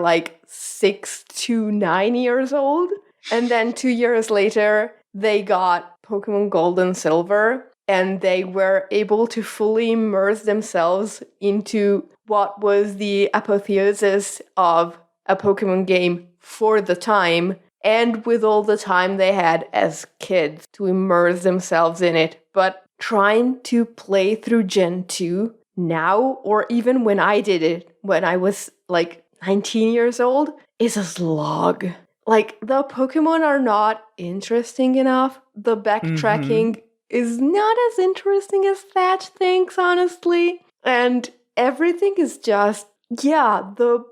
6 to 9 years old. And then 2 years later, they got Pokemon Gold and Silver, and they were able to fully immerse themselves into what was the apotheosis of a Pokemon game for the time, and with all the time they had as kids to immerse themselves in it. But trying to play through Gen 2 now, or even when I did it, when I was 19 years old, is a slog. The Pokemon are not interesting enough. The backtracking is not as interesting as Thatch thinks, honestly. And everything is just, the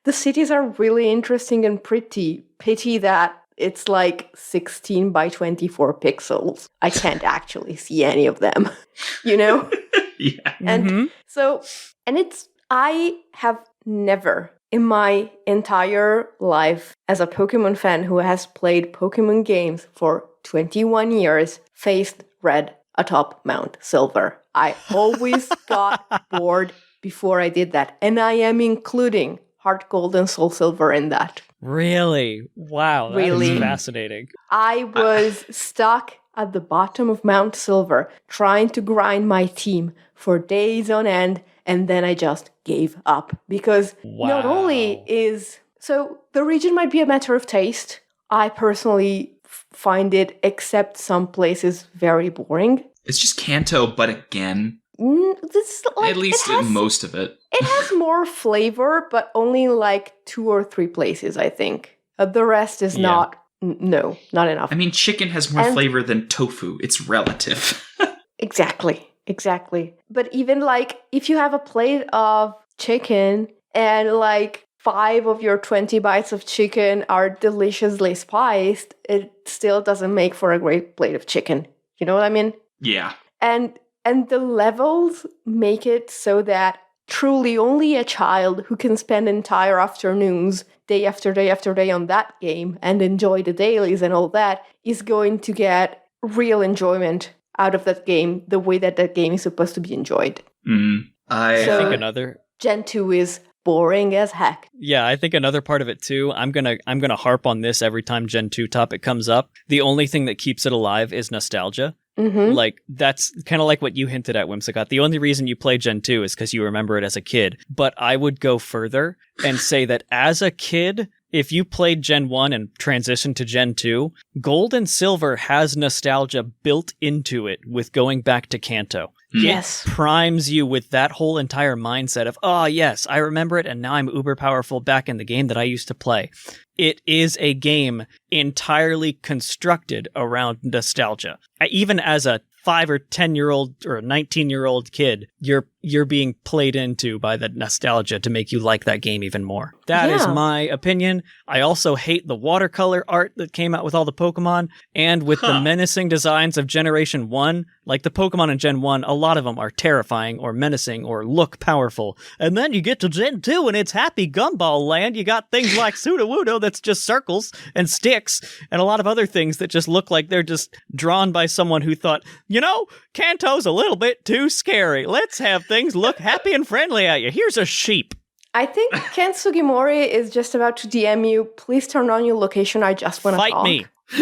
cities are really interesting and pretty. Pity that it's 16 by 24 pixels. I can't actually see any of them, Yeah. And I have never in my entire life as a Pokemon fan who has played Pokemon games for 21 years faced Red atop Mount Silver. I always got bored before I did that. And I am including Heart Gold and Soul Silver in that. Really? Wow, that is fascinating. I was stuck at the bottom of Mount Silver trying to grind my team for days on end, and then I just gave up. Because not only is... So the region might be a matter of taste. I personally find it, except some places, very boring. It's just Kanto, but again... At least in most of it. It has more flavor, but only 2 or 3 places, I think. The rest is not... No, not enough. I mean, chicken has more flavor than tofu. It's relative. Exactly. But even if you have a plate of chicken and 5 of your 20 bites of chicken are deliciously spiced, it still doesn't make for a great plate of chicken. You know what I mean? Yeah. And the levels make it so that truly only a child who can spend entire afternoons, day after day after day on that game and enjoy the dailies and all that is going to get real enjoyment out of that game the way that game is supposed to be enjoyed. I think another... Gen 2 is boring as heck. Yeah, I think another part of it too, I'm gonna harp on this every time Gen 2 topic comes up. The only thing that keeps it alive is nostalgia. That's kind of like what you hinted at, Whimsicott. The only reason you play Gen 2 is because you remember it as a kid. But I would go further and say that as a kid, if you played Gen 1 and transitioned to Gen 2, Gold and Silver has nostalgia built into it with going back to Kanto. Yes. Primes you with that whole entire mindset of, oh, yes, I remember it, and now I'm uber powerful back in the game that I used to play. It is a game entirely constructed around nostalgia. Even as a 5 or 10-year-old or a 19-year-old kid, you're being played into by the nostalgia to make you like that game even more. That is my opinion. I also hate the watercolor art that came out with all the Pokemon, and with the menacing designs of Generation 1, like the Pokemon in Gen 1, a lot of them are terrifying or menacing or look powerful. And then you get to Gen 2 and it's happy gumball land. You got things like Sudowoodo that's just circles and sticks, and a lot of other things that just look like they're just drawn by someone who thought, Kanto's a little bit too scary. Let's have things look happy and friendly at you. Here's a sheep. I think Ken Sugimori is just about to DM you. Please turn on your location. I just want to talk.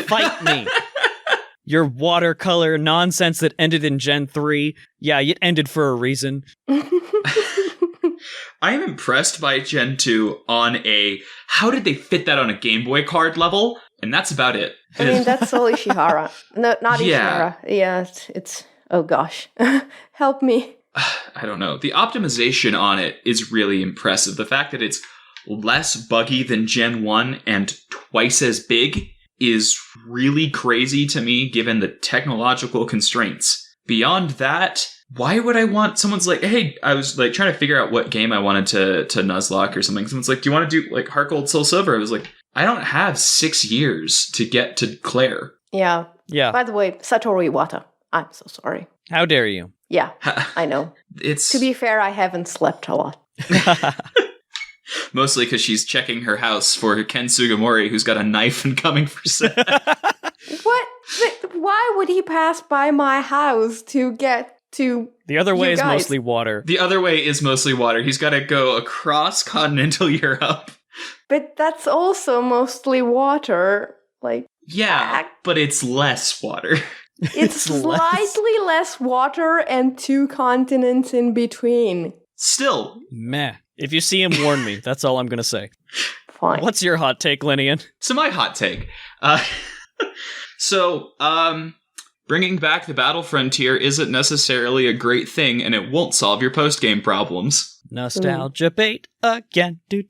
Fight me. Your watercolor nonsense that ended in Gen 3. Yeah, it ended for a reason. I am impressed by Gen 2 on how did they fit that on a Game Boy card level? And that's about it. I mean, that's all Ishihara. No, not Ishihara. Yeah, it's oh gosh. Help me. I don't know. The optimization on it is really impressive. The fact that it's less buggy than Gen 1 and twice as big is really crazy to me, given the technological constraints. Beyond that, why would I want someone's like, hey, I was like trying to figure out what game I wanted to Nuzlocke or something. Someone's like, do you want to do like Heart Gold, Soul Silver? I was like, I don't have 6 years to get to Claire. Yeah. Yeah. By the way, Satoru Iwata. I'm so sorry. How dare you? Yeah, I know. To be fair, I haven't slept a lot. Mostly because she's checking her house for Ken Sugimori, who's got a knife and coming for Seth. What? Why would he pass by my house to get to The other way you is guys? mostly water. The other way is mostly water. He's got to go across continental Europe. But that's also mostly water. Like, Yeah, but it's less water. it's slightly less water and 2 continents in between. Still. Meh. If you see him, warn me. That's all I'm going to say. Fine. What's your hot take, Lynian? So my hot take. Bringing back the Battle Frontier isn't necessarily a great thing, and it won't solve your post-game problems. Nostalgia bait again. Do.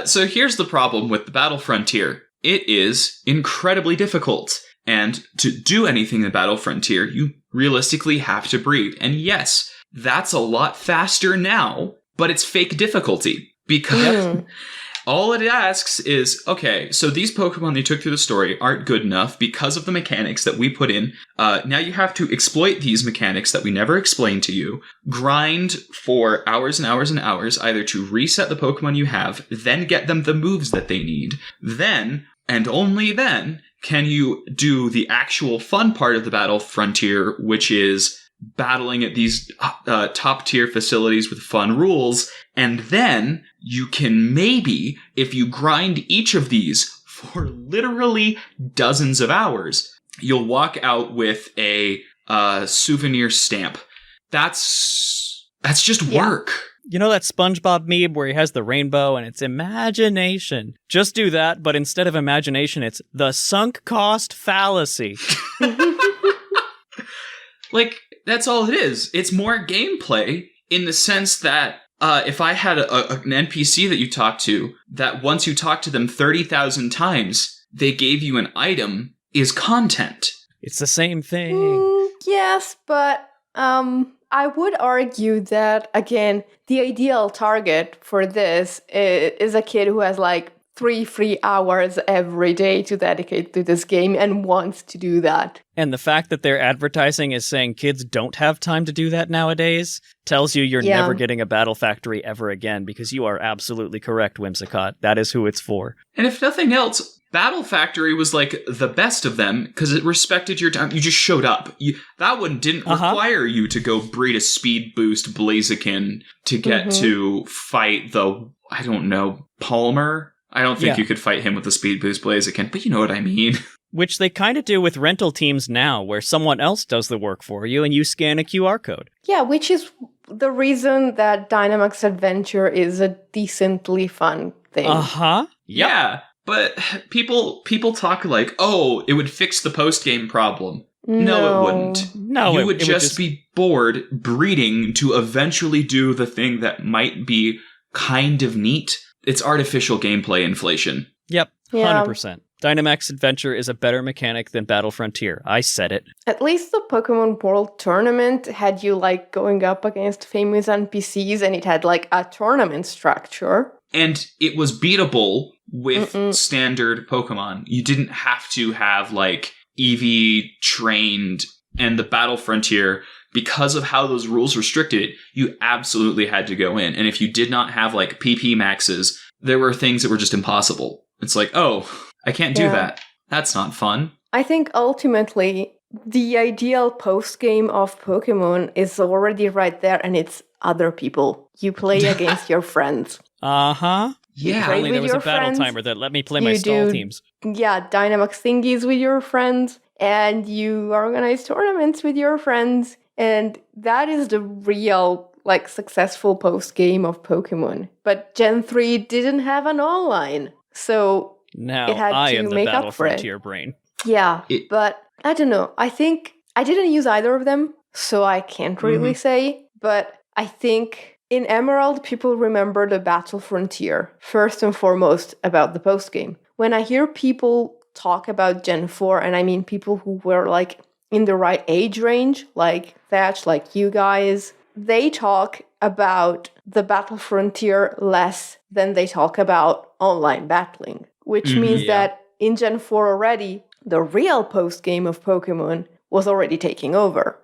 So here's the problem with the Battle Frontier. It is incredibly difficult. And to do anything in the Battle Frontier, you realistically have to breed. And yes, that's a lot faster now, but it's fake difficulty. Because all it asks is, okay, so these Pokemon they took through the story aren't good enough because of the mechanics that we put in. Now you have to exploit these mechanics that we never explained to you, grind for hours and hours and hours, either to reset the Pokemon you have, then get them the moves that they need. Then, and only then, can you do the actual fun part of the Battle Frontier, which is battling at these top-tier facilities with fun rules, and then you can maybe, if you grind each of these for literally dozens of hours, you'll walk out with a souvenir stamp. That's just work. You know that SpongeBob meme where he has the rainbow and it's imagination? Just do that, but instead of imagination, it's the sunk cost fallacy. Like, that's all it is. It's more gameplay in the sense that if I had an NPC that you talk to, that once you talk to them 30,000 times, they gave you an item, is content. It's the same thing. Yes, but I would argue that, again, the ideal target for this is a kid who has like 3 free hours every day to dedicate to this game and wants to do that. And the fact that their advertising is saying kids don't have time to do that nowadays tells you you're never getting a Battle Factory ever again, because you are absolutely correct, Whimsicott. That is who it's for. And if nothing else, Battle Factory was like the best of them because it respected your time. You just showed up. That one didn't require you to go breed a speed boost Blaziken to get to fight the, I don't know, Palmer? I don't think you could fight him with the speed boost Blaziken, but you know what I mean. Which they kind of do with rental teams now, where someone else does the work for you and you scan a QR code. Yeah, which is the reason that Dynamax Adventure is a decently fun thing. Yep. Yeah, but people talk like, oh, it would fix the post-game problem. No, it wouldn't. No, you it would just be bored breeding to eventually do the thing that might be kind of neat. It's artificial gameplay inflation. Yep, Yeah. 100%. Dynamax Adventure is a better mechanic than Battle Frontier. I said it. At least the Pokemon World Tournament had you like going up against famous NPCs, and it had like a tournament structure. And it was beatable with standard Pokemon. You didn't have to have like EV trained, and the Battle Frontier, because of how those rules restricted it, you absolutely had to go in. And if you did not have like PP maxes, there were things that were just impossible. It's like, oh, I can't do that. That's not fun. I think ultimately the ideal post-game of Pokemon is already right there, and it's other people. You play against your friends. Uh-huh. Yeah. Play Only there with was a your battle friends. timer that let me play my You stall do- teams. Yeah, Dynamax thingies with your friends, and you organize tournaments with your friends, and that is the real, like, successful post-game of Pokemon. But Gen 3 didn't have an online, so Now it had I to am the make Battle up for it. Frontier brain. yeah. It- But I don't know. I think I didn't use either of them, so I can't really say. But I think in Emerald, people remember the Battle Frontier first and foremost about the post game. When I hear people talk about Gen 4, and I mean people who were like in the right age range, like Thatch, like you guys, they talk about the Battle Frontier less than they talk about online battling, which means that in Gen 4 already, the real post game of Pokemon was already taking over.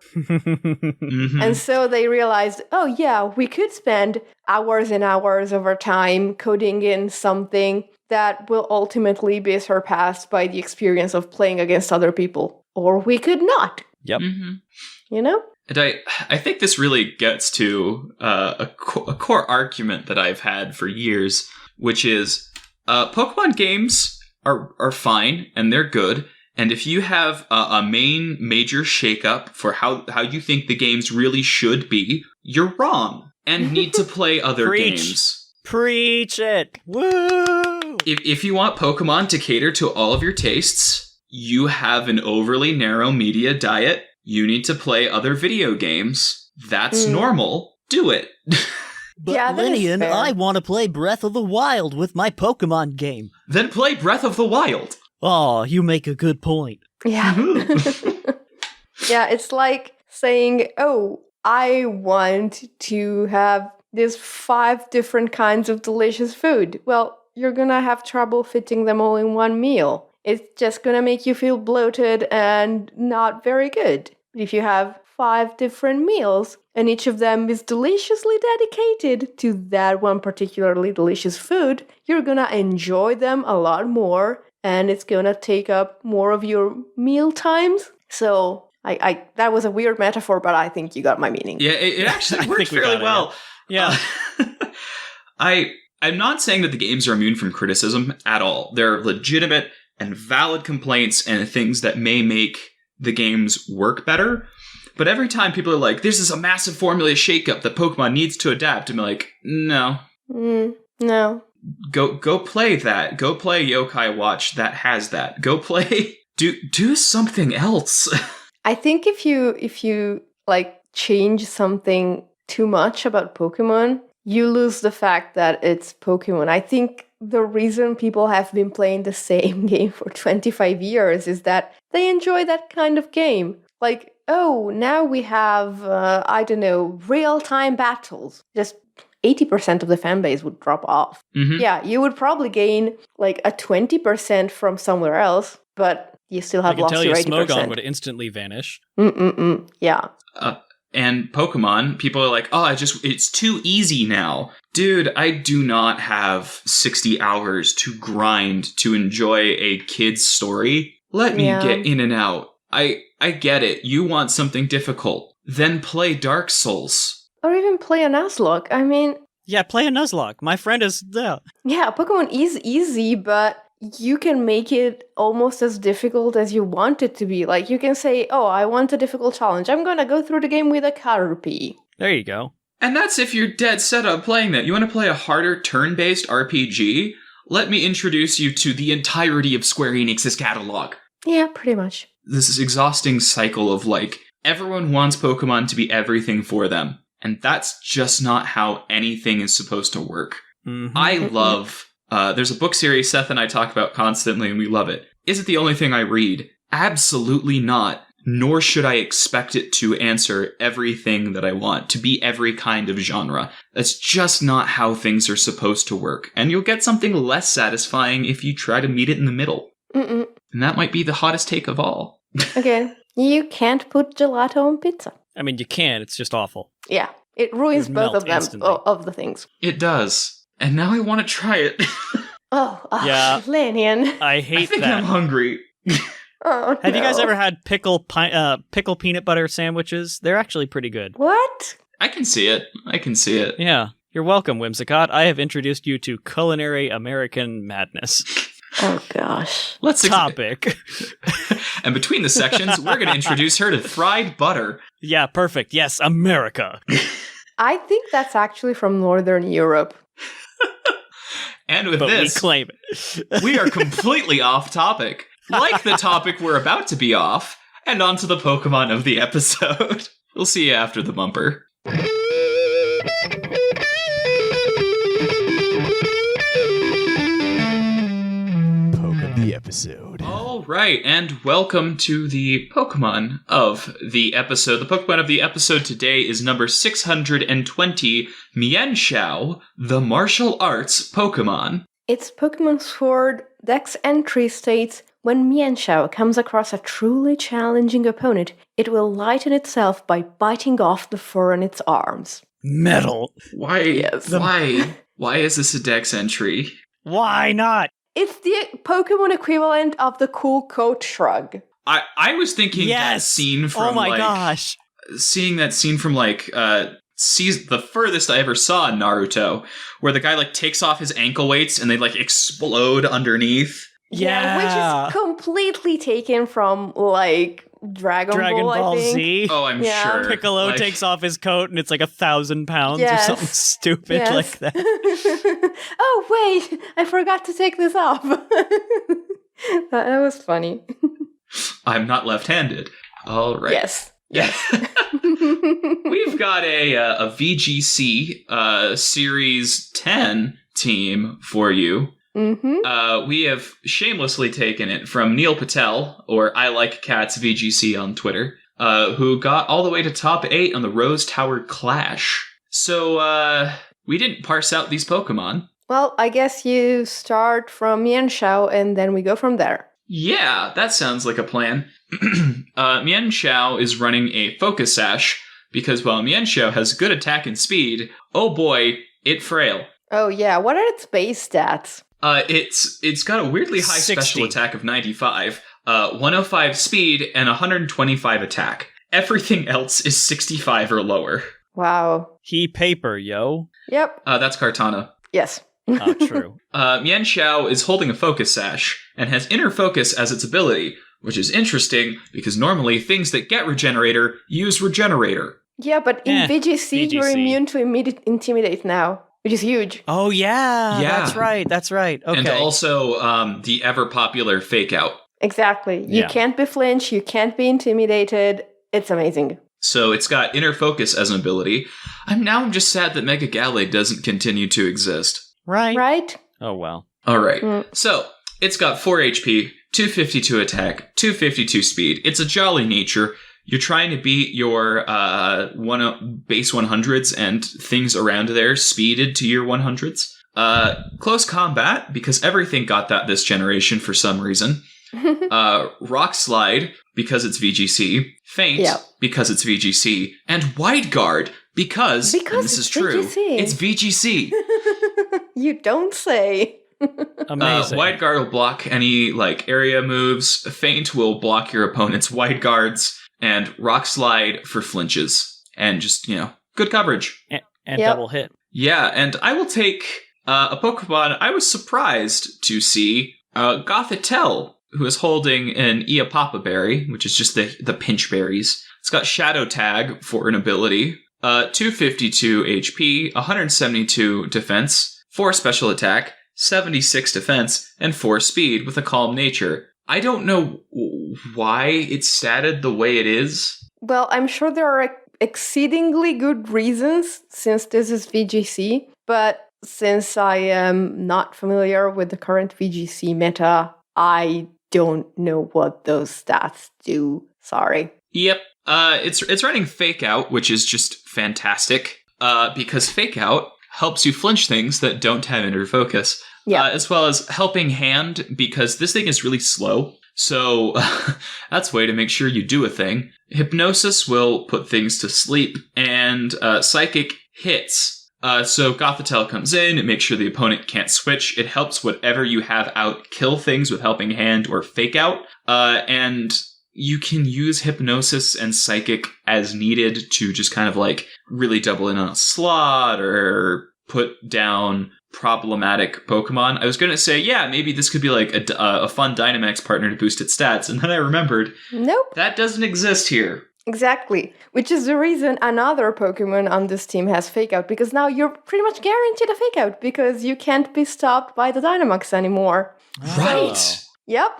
And so they realized, oh yeah, we could spend hours and hours of our time coding in something that will ultimately be surpassed by the experience of playing against other people. Or we could not, Yep. you know? And I think this really gets to a core argument that I've had for years, which is Pokemon games are fine and they're good. And if you have a major shakeup for how you think the games really should be, you're wrong and need to play other Preach. games. Preach it! Woo! If you want Pokemon to cater to all of your tastes, you have an overly narrow media diet. You need to play other video games. That's normal. Do it. But Yeah, that is Lynian, fair. I want to play Breath of the Wild with my Pokemon game. Then play Breath of the Wild. Oh, you make a good point. Yeah. Yeah, it's like saying, oh, I want to have these 5 different kinds of delicious food. Well, you're gonna have trouble fitting them all in one meal. It's just gonna make you feel bloated and not very good. But if you have 5 different meals, and each of them is deliciously dedicated to that one particularly delicious food, you're gonna enjoy them a lot more, and it's gonna take up more of your meal times. So I that was a weird metaphor, but I think you got my meaning. Yeah, it actually I worked think we fairly got it, well. Yeah. I'm not saying that the games are immune from criticism at all. They're legitimate and valid complaints and things that may make the games work better. But every time people are like, this is a massive formula shakeup that Pokemon needs to adapt, I'm like, no. No. Go play that. Go play Yokai Watch that has that. Go play do something else. I think if you like change something too much about Pokemon, you lose the fact that it's Pokemon. I think the reason people have been playing the same game for 25 years is that they enjoy that kind of game. Like, oh, now we have, I don't know, real-time battles. Just 80% of the fan base would drop off. Yeah, you would probably gain like a 20% from somewhere else, but you still I have can lost tell you your Smogon 80%. would instantly vanish. Yeah. And Pokemon, people are like, oh, it's too easy now. Dude, I do not have 60 hours to grind to enjoy a kid's story. Let me Yeah. get in and out. I get it. You want something difficult. Then play Dark Souls. Or even play a Nuzlocke. I mean, Yeah, play a Nuzlocke. My friend is there. yeah, Pokemon is easy, but you can make it almost as difficult as you want it to be. Like, you can say, oh, I want a difficult challenge. I'm gonna go through the game with a Caterpie. There you go. And that's if you're dead set on playing that. You want to play a harder turn-based RPG? Let me introduce you to the entirety of Square Enix's catalog. Yeah, pretty much. this exhausting cycle of like, everyone wants Pokemon to be everything for them. And that's just not how anything is supposed to work. Mhm. I love, there's a book series Seth and I talk about constantly and we love it. Is it the only thing I read? Absolutely not. Nor should I expect it to answer everything that I want, to be every kind of genre. That's just not how things are supposed to work. And you'll get something less satisfying if you try to meet it in the middle. Mm-mm. And that might be the hottest take of all. Again, you can't put gelato on pizza. I mean, you can. It's just awful. Yeah, it ruins It would both melt of them, instantly. of the things. It does. And now I want to try it. Yeah. Lynian. I I hate think that. I'm hungry. Oh, Have you guys no. ever had pickle peanut butter sandwiches? They're actually pretty good. What? I can see it. I can see it. Yeah. You're welcome, Whimsicott. I have introduced you to culinary American madness. Oh, gosh. Let's Topic. And between the sections, we're going to introduce her to fried butter. Yeah, perfect. Yes, America. I think that's actually from Northern Europe. And with But this, we claim it. we are completely off topic. Like the topic we're about to be off, and on to the Pokemon of the episode. We'll see you after the bumper. Poke of the episode. All right, and welcome to the Pokemon of the episode. The Pokemon of the episode today is number 620, Mienshao, the martial arts Pokemon. Its Pokemon Sword Dex entry states, when Mienshao comes across a truly challenging opponent, it will lighten itself by biting off the fur on its arms. Metal. Why? Yes. Why is this a Dex entry? Why not? It's the Pokemon equivalent of the cool coat shrug. I was thinking that Yes. scene from Oh my like gosh. seeing that scene from like the furthest I ever saw in Naruto, where the guy like takes off his ankle weights and they like explode underneath. Yeah. Which is completely taken from, like, Dragon Ball, Ball I think. Z. Oh, I'm Yeah. sure. Piccolo Like, takes off his coat and it's like 1,000 pounds Yes. or something stupid Yes. like that. Oh, wait, I forgot to take this off. that was funny. I'm not left-handed. All right. Yes. Yes. We've got a VGC Series 10 team for you. Mm-hmm. We have shamelessly taken it from Neil Patel, or I Like Cats VGC on Twitter, who got all the way to top 8 on the Rose Tower Clash. So, we didn't parse out these Pokemon. Well, I guess you start from Mienshao and then we go from there. Yeah, that sounds like a plan. Mienshao is running a Focus Sash, because while Mienshao has good attack and speed, oh boy, it frail. Oh, yeah. What are its base stats? It's got a weirdly high 60. special attack of 95, 105 speed, and 125 attack. Everything else is 65 or lower. Wow. He paper, yo. Yep. That's Kartana. Yes. Oh, true. Mienshao is holding a Focus Sash, and has Inner Focus as its ability, which is interesting, because normally things that get Regenerator use Regenerator. Yeah, but in VGC, you're VGC. immune to immediate Intimidate now, which is huge. Oh, yeah. Yeah. That's right. Okay. And also the ever-popular Fake Out. Exactly. You Yeah. can't be flinched, you can't be intimidated. It's amazing. So it's got Inner Focus as an ability. I'm just sad that Mega Gallade doesn't continue to exist. right. Right? Oh, well. Alright, Mm. so it's got 4 HP, 252 attack, 252 speed. It's a jolly nature. You're trying to beat your base 100s and things around there speeded to your 100s. Close combat, because everything got that this generation for some reason. Rock Slide, because it's VGC. Feint, Yep. because it's VGC. And Wide Guard, because and this it's is true, VGC. it's VGC. You don't say. Amazing. Wide Guard will block any area moves. Feint will block your opponent's Wide Guards, and Rock Slide for flinches. And just, good coverage. and Yep. double hit. Yeah, and I will take a Pokemon I was surprised to see, Gothitelle, who is holding an Eopapa Berry, which is just the pinch berries. It's got Shadow Tag for an ability, 252 HP, 172 defense, 4 special attack, 76 defense, and 4 speed with a calm nature. I don't know why it's statted the way it is. Well, I'm sure there are exceedingly good reasons since this is VGC, but since I am not familiar with the current VGC meta, I don't know what those stats do. Sorry. Yep. It's running Fake Out, which is just fantastic. Because Fake Out helps you flinch things that don't have inner focus. Yeah. As well as Helping Hand, because this thing is really slow. So that's a way to make sure you do a thing. Hypnosis will put things to sleep. And Psychic hits. So Gothitelle comes in, it makes sure the opponent can't switch. It helps whatever you have out kill things with Helping Hand or Fake Out. And you can use Hypnosis and Psychic as needed to just kind of like really double in on a slot or put down problematic Pokemon. I was going to say, yeah, maybe this could be like a fun Dynamax partner to boost its stats. And then I remembered, nope, that doesn't exist here. Exactly, which is the reason another Pokemon on this team has Fake Out, because now you're pretty much guaranteed a Fake Out because you can't be stopped by the Dynamax anymore. Right. Yep.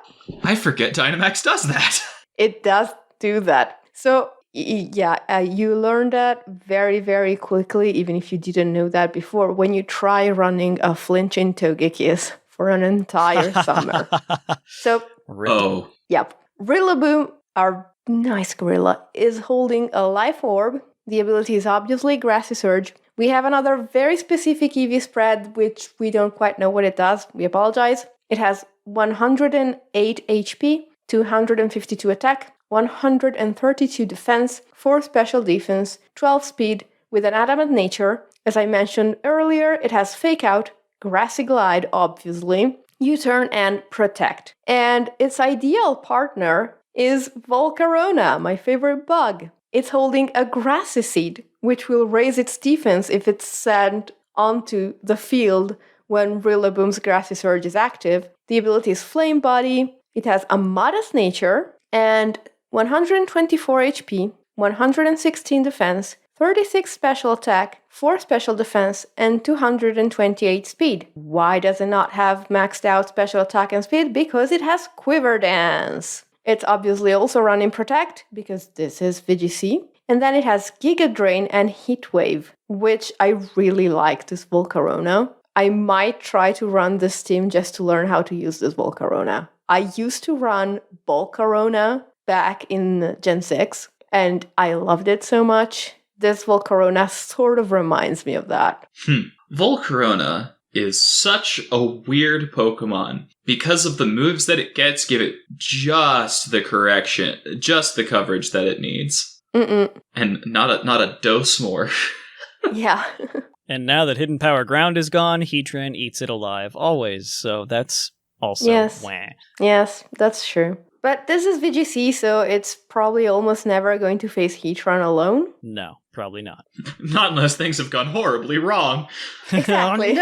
I forget Dynamax does that. It does do that. So, yeah, you learn that very, very quickly, even if you didn't know that before, when you try running a flinching Togekiss for an entire summer. So, yep. Rillaboom, our nice gorilla, is holding a Life Orb. The ability is obviously Grassy Surge. We have another very specific EV spread, which we don't quite know what it does. We apologize. It has 108 HP, 252 attack, 132 defense, 4 special defense, 12 speed, with an adamant nature. As I mentioned earlier, it has Fake Out, Grassy Glide, obviously, U-Turn, and Protect. And its ideal partner is Volcarona, my favorite bug. It's holding a Grassy Seed, which will raise its defense if it's sent onto the field when Rillaboom's Grassy Surge is active. The ability is Flame Body. It has a modest nature and 124 HP, 116 defense, 36 special attack, 4 special defense, and 228 speed. Why does it not have maxed out special attack and speed? Because it has Quiver Dance. It's obviously also running Protect, because this is VGC. And then it has Giga Drain and Heat Wave, which I really like this Volcarona. I might try to run this team just to learn how to use this Volcarona. I used to run Volcarona back in Gen 6, and I loved it so much. This Volcarona sort of reminds me of that. Volcarona is such a weird Pokemon. Because of the moves that it gets, give it just the correction, just the coverage that it needs. And not a dose more. Yeah. And now that Hidden Power Ground is gone, Heatran eats it alive, always. So that's also wah. Yes, that's true. But this is VGC, so it's probably almost never going to face Heatran alone. No, probably not. Not unless things have gone horribly wrong. Exactly.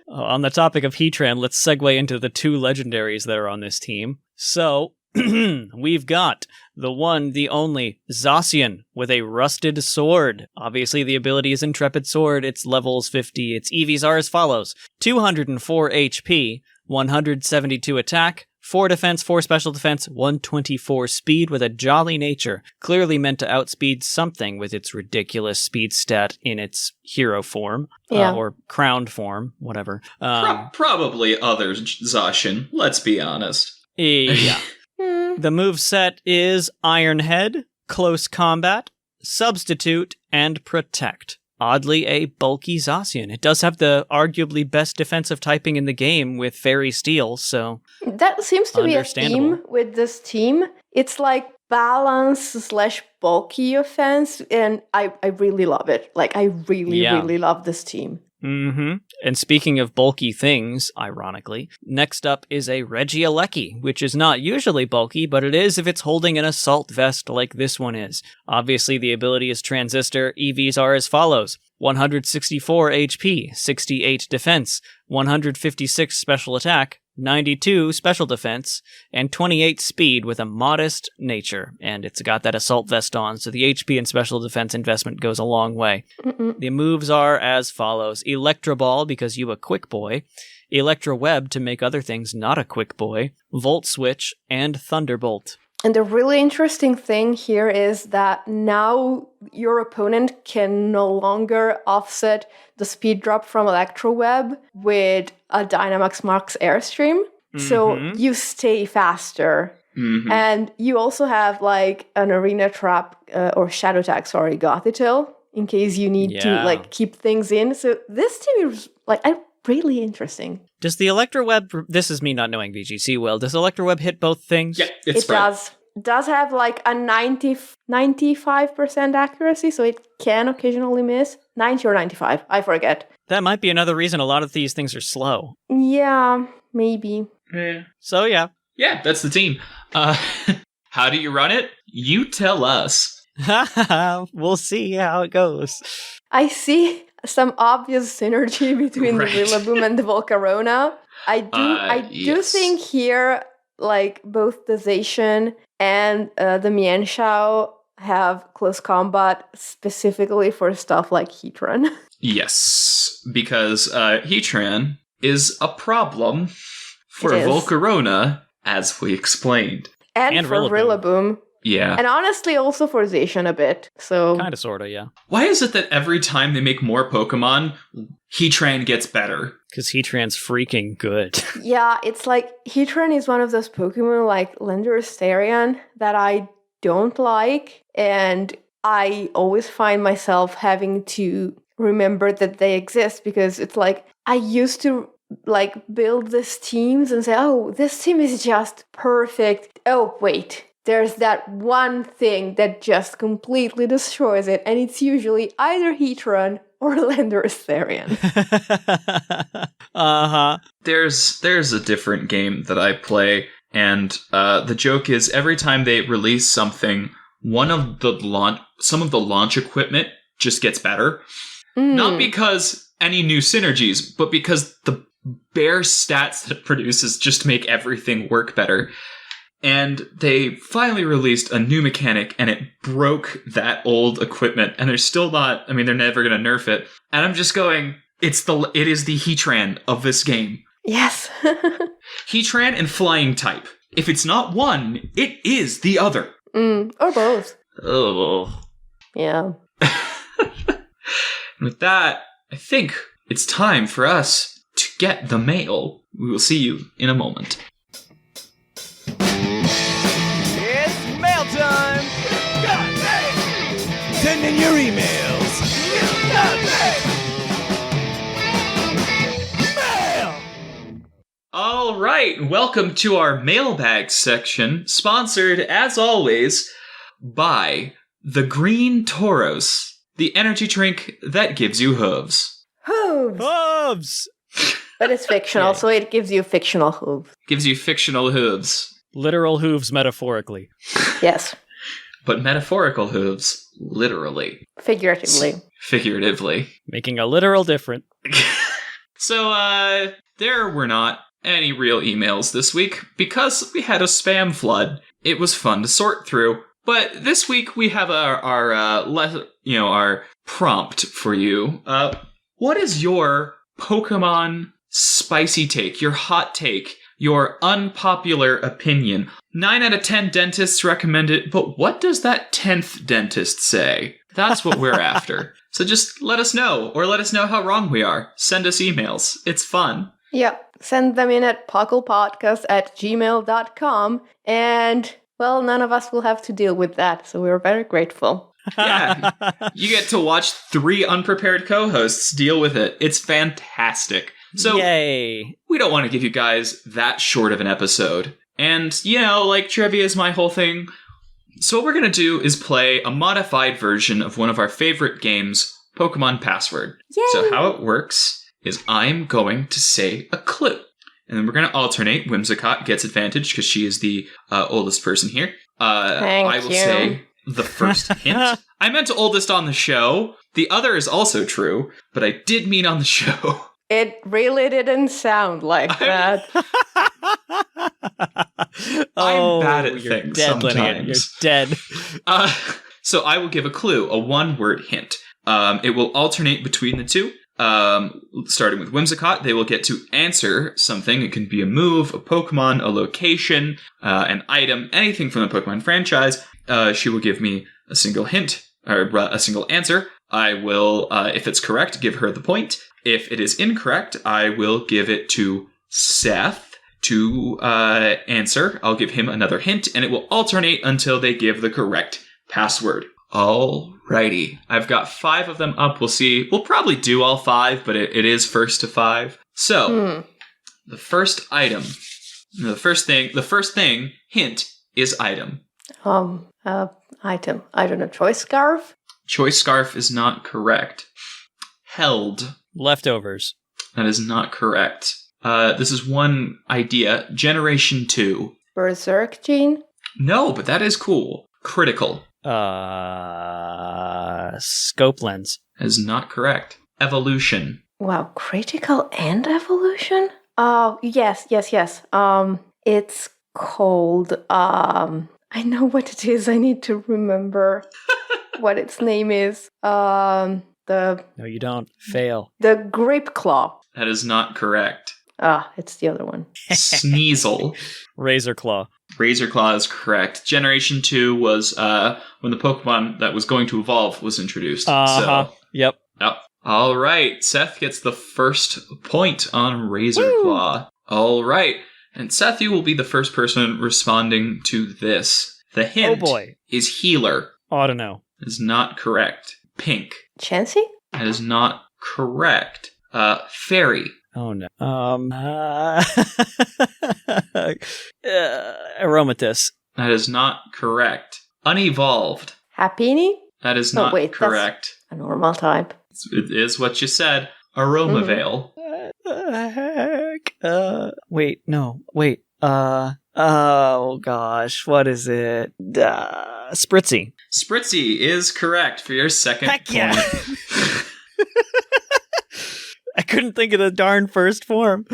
On the topic of Heatran, let's segue into the 2 legendaries that are on this team. So, we've got the one, the only, Zacian with a Rusted Sword. Obviously, the ability is Intrepid Sword. Its levels 50. Its EVs are as follows: 204 HP, 172 attack, 4 defense, 4 special defense, 124 speed with a jolly nature. Clearly meant to outspeed something with its ridiculous speed stat in its hero form. Or crowned form, whatever. Probably other Zacian, let's be honest. Yeah. The moveset is Iron Head, Close Combat, Substitute, and Protect. Oddly, a bulky Zacian. It does have the arguably best defensive typing in the game with Fairy Steel, so that seems to be a theme with this team. It's like balance/bulky offense, and I really love it. Like, I really love this team. Mm-hmm. And speaking of bulky things, ironically, next up is a Regieleki, which is not usually bulky, but it is if it's holding an assault vest like this one is. Obviously, the ability is Transistor. EVs are as follows: 164 HP, 68 defense, 156 special attack, 92 special defense, and 28 speed with a modest nature. And it's got that assault vest on, so the HP and special defense investment goes a long way. The moves are as follows. Electro Ball, because you a quick boy. Electro Web to make other things not a quick boy. Volt Switch, and Thunderbolt. And the really interesting thing here is that now your opponent can no longer offset the speed drop from Electro Web with a Dynamax Max Airstream. So you stay faster. And you also have like an Arena Trap or Shadow Tag, Gothitelle, in case you need to like keep things in. So this team is like really interesting. Does the Electro Web, this is me not knowing VGC well, does Electro Web hit both things? Yeah, It does have like a 95% accuracy, so it can occasionally miss. 90 or 95, I forget. That might be another reason a lot of these things are slow. Yeah, maybe. Yeah. So yeah. Yeah, that's the team. How do you run it? You tell us. We'll see how it goes. I see some obvious synergy between the Rillaboom and the Volcarona. I do think here, like, both the Zacian and the Mienshao have close combat specifically for stuff like Heatran. Yes, because Heatran is a problem for Volcarona, as we explained. And for Rillaboom. Yeah. And honestly, also for Zacian a bit. So kind of, sort of, yeah. Why is it that every time they make more Pokemon, Heatran gets better? Because Heatran's freaking good. Yeah, it's like Heatran is one of those Pokemon like Landorus that I don't like, and I always find myself having to remember that they exist, because it's like I used to like build these teams and say, oh, this team is just perfect. Oh, wait. There's that one thing that just completely destroys it, and it's usually either Heatran or Landorus. There's a different game that I play, and the joke is every time they release something, some of the launch equipment just gets better. Not because any new synergies, but because the bare stats that it produces just make everything work better. And they finally released a new mechanic, and it broke that old equipment. And they're still not, I mean, they're never going to nerf it. And I'm just going, it is the Heatran of this game. Yes. Heatran and Flying type. If it's not one, it is the other. Or both. Oh. Yeah. With that, I think it's time for us to get the mail. We will see you in a moment. It's mail time! Send in your emails! Mail! All right, welcome to our mailbag section, sponsored, as always, by the Green Tauros, the energy drink that gives you hooves. Hooves! But it's fictional, so it gives you fictional hooves. Gives you fictional hooves. Literal hooves metaphorically. Yes. But metaphorical hooves, literally. Figuratively. Making a literal difference. So, there were not any real emails this week because we had a spam flood. It was fun to sort through. But this week we have our prompt for you. What is your Pokemon spicy take, your hot take, your unpopular opinion? 9 out of 10 dentists recommend it, but what does that 10th dentist say? That's what we're after. So just let us know, or let us know how wrong we are. Send us emails. It's fun. Yep. Send them in at puclpodcast@gmail.com, and, well, none of us will have to deal with that, so we're very grateful. Yeah, you get to watch 3 unprepared co-hosts deal with it. It's fantastic. So, yay! We don't want to give you guys that short of an episode. And, trivia is my whole thing. So what we're going to do is play a modified version of one of our favorite games, Pokemon Password. Yay! So how it works is I'm going to say a clue. And then we're going to alternate. Whimsicott gets advantage because she is the oldest person here. I will say the first hint. I meant oldest on the show. The other is also true, but I did mean on the show. It really didn't sound like that. I'm bad at you're things dead, Lynian. You're sometimes. dead. So I will give a clue, a one-word hint. It will alternate between the two. Starting with Whimsicott, they will get to answer something. It can be a move, a Pokemon, a location, an item, anything from the Pokemon franchise. She will give me a single hint, or a single answer. I will, if it's correct, give her the point. If it is incorrect, I will give it to Seth to answer. I'll give him another hint, and it will alternate until they give the correct password. Alrighty. I've got 5 of them up. We'll see. We'll probably do all 5, but it is first to 5. So, the first item, the first thing, hint, is item. Item. I don't know. Choice scarf? Choice scarf is not correct. Held. Leftovers. That is not correct. This is one idea. Generation 2. Berserk gene? No, but that is cool. Critical. Scope lens. That is not correct. Evolution. Wow, critical and evolution? Oh, yes. It's called, I know what it is. I need to remember what its name is. No, you don't. Fail. The grape claw. That is not correct. It's the other one. Sneasel. Razor claw. Razor Claw is correct. Generation 2 was when the Pokemon that was going to evolve was introduced. Yep. Yep. All right. Seth gets the first point on Razor Claw. All right. And Seth, you will be the first person responding to this. The hint is healer. Ought to know. Is not correct. Pink. Chansey? That is not correct. Fairy. Oh no. Aromatisse. That is not correct. Unevolved. Happini? That is not correct. That's a normal type. It is what you said. Aromavale. Heck? Wait. Oh gosh, what is it? Spritzy. Spritzy is correct for your second Heck point. yeah. I couldn't think of the darn first form.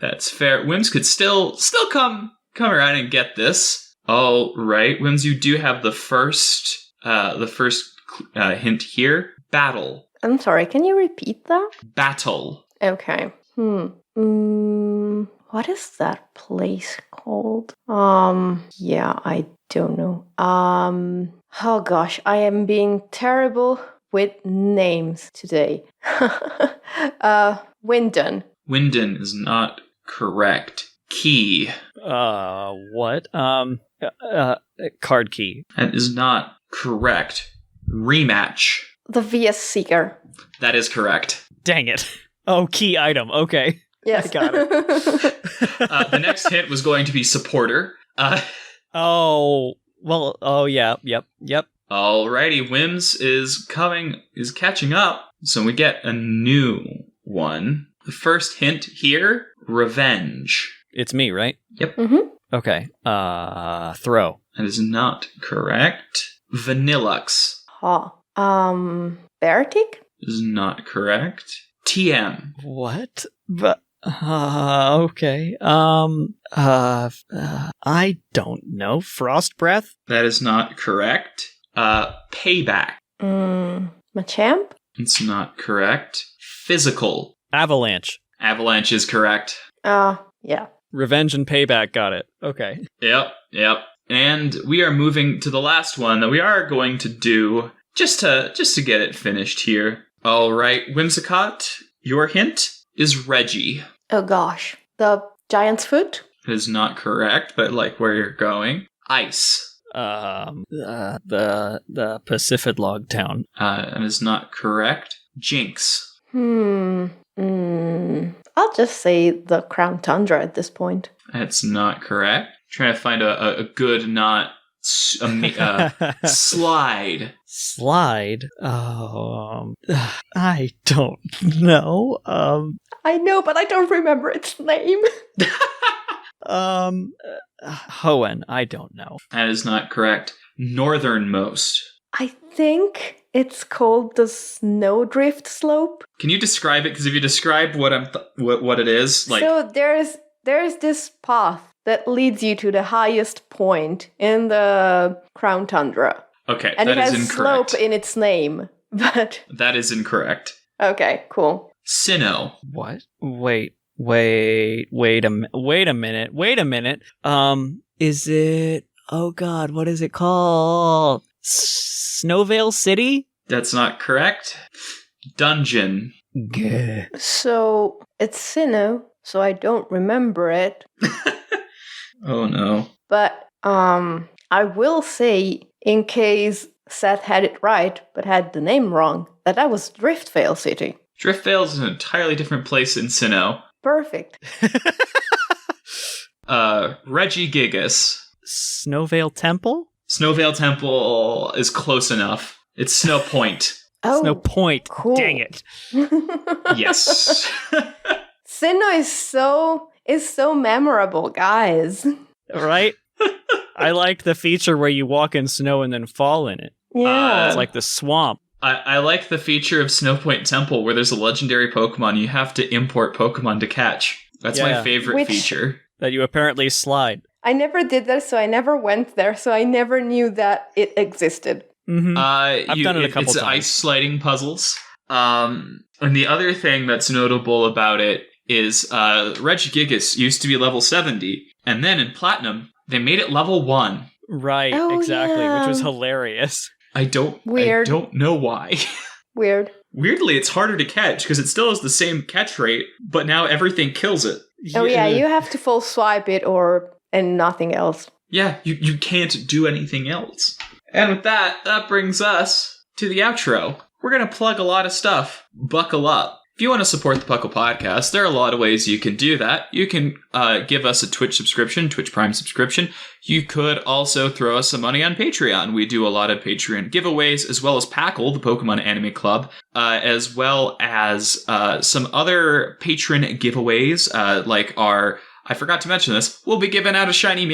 That's fair. Whims could still come around and get this. All right, Whims, you do have the first hint here. Battle. I'm sorry, can you repeat that? Battle. Okay. What is that place called? Yeah, I don't know. Oh gosh, I am being terrible with names today. Wyndon. Wyndon is not correct. Key. What? Card key. That is not correct. Rematch. The VS Seeker. That is correct. Dang it. Oh, key item. Okay. Yes. I got it. The next hint was going to be supporter. Yeah. Yep. Alrighty, Whims is catching up, so we get a new one. The first hint here, revenge. It's me, right? Yep. Mm-hmm. Okay. Throw. That is not correct. Vanillux. Beartic? Is not correct. TM. What? But okay. I don't know. Frost breath? That is not correct. Payback. Machamp? It's not correct. Physical. Avalanche. Avalanche is correct. Yeah. Revenge and payback. Got it. Okay. Yep. And we are moving to the last one that we are going to do just to get it finished here. All right, Whimsicott, your hint is Reggie. Oh gosh. The giant's foot? It is not correct, but like where you're going. Ice. The Pacific Log Town. It is not correct. Jinx. I'll just say the Crown Tundra at this point. That's not correct. Trying to find a good slide. Slide? I don't know. I know, but I don't remember its name. Hoenn, I don't know. That is not correct. Northernmost. I think it's called the Snowdrift Slope. Can you describe it? Because if you describe what what it is, like So there's this path that leads you to the highest point in the Crown Tundra. okay, And that it is has incorrect. slope in its name. But That is incorrect. okay, cool. Sinnoh. What? Wait a minute. Is it? Oh God, what is it called? Snowvale City? That's not correct. Dungeon. So it's Sinnoh, so I don't remember it. Oh no. But I will say, in case Seth had it right but had the name wrong, that was Driftvale City. Driftvale is an entirely different place in Sinnoh. Perfect. Regigigas. Snowvale Temple? Snowvale Temple is close enough. It's Snow Point. Oh, Snow Point. cool. Dang it. Yes. Sinnoh is so memorable, guys. Right? I like the feature where you walk in snow and then fall in it. Yeah. It's like the swamp. I like the feature of Snow Point Temple where there's a legendary Pokemon you have to import Pokemon to catch. That's my Yeah. favorite feature. That you apparently slide. I never did that, so I never went there, so I never knew that it existed. Mm-hmm. I've done it a couple it's times. ice sliding puzzles. And the other thing that's notable about it is Regigigas used to be level 70, and then in Platinum, they made it level 1. Right, Oh, exactly, yeah. which was hilarious. I don't know why. Weird. Weirdly, it's harder to catch because it still has the same catch rate, but now everything kills it. Oh yeah, you have to full swipe it and nothing else. Yeah, you can't do anything else. And with that brings us to the outro. We're going to plug a lot of stuff. Buckle up. If you want to support the PUCL podcast, there are a lot of ways you can do that. You can give us a Twitch subscription, Twitch Prime subscription. You could also throw us some money on Patreon. We do a lot of Patreon giveaways, as well as PUCL, the Pokemon Anime Club, as well as some other patron giveaways, like our... I forgot to mention this. We'll be giving out a shiny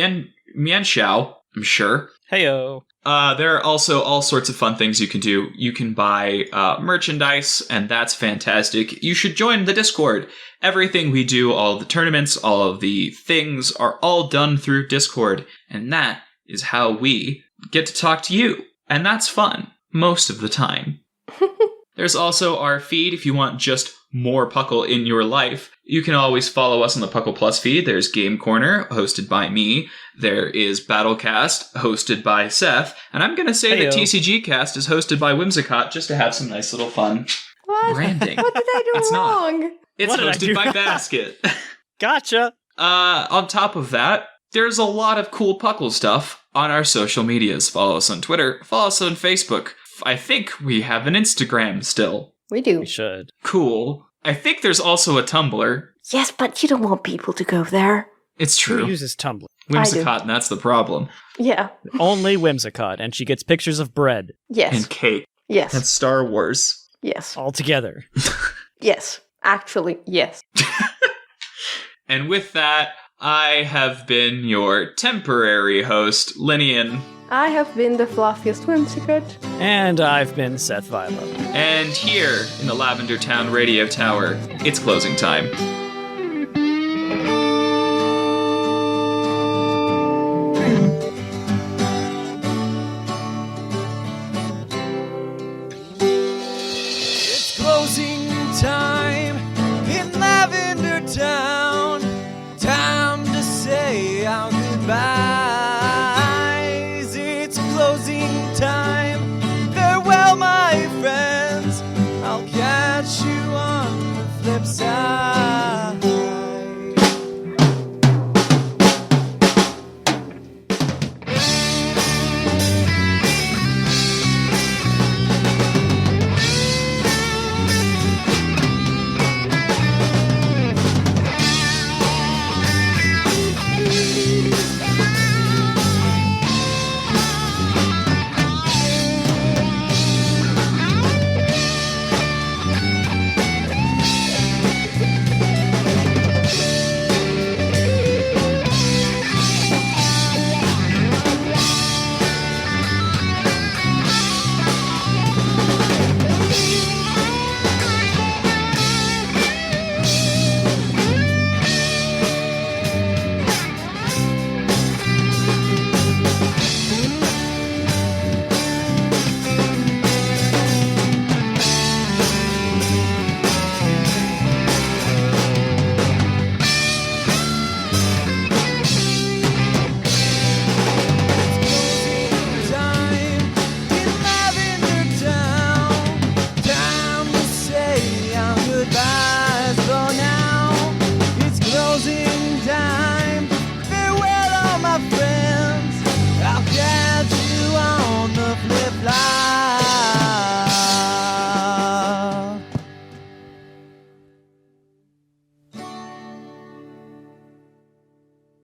Mienshao, I'm sure. Heyo. There are also all sorts of fun things you can do. You can buy merchandise, and that's fantastic. You should join the Discord. Everything we do, all of the tournaments, all of the things are all done through Discord. And that is how we get to talk to you. And that's fun, most of the time. There's also our feed if you want just more PUCL in your life. You can always follow us on the PUCL Plus Feed. There's Game Corner, hosted by me. There is Battlecast, hosted by Seth. And I'm going to say that TCG Cast is hosted by Whimsicott, just to have some nice little fun branding. What did I do It's not. wrong? It's What did I hosted do by wrong? Basket. Gotcha. On top of that, there's a lot of cool PUCL stuff on our social medias. Follow us on Twitter. Follow us on Facebook. I think we have an Instagram still. We do. We should. Cool. I think there's also a Tumblr. Yes, but you don't want people to go there. It's Who true. uses Tumblr? Whimsicott, and that's the problem. Yeah. Only Whimsicott, and she gets pictures of bread Yes. And cake. Yes. And Star Wars. Yes. all together. Yes. Actually, yes. And with that, I have been your temporary host, Lynian. I have been the fluffiest Whimsicott. And I've been Seth Vilo. And here in the Lavender Town Radio Tower, it's closing time.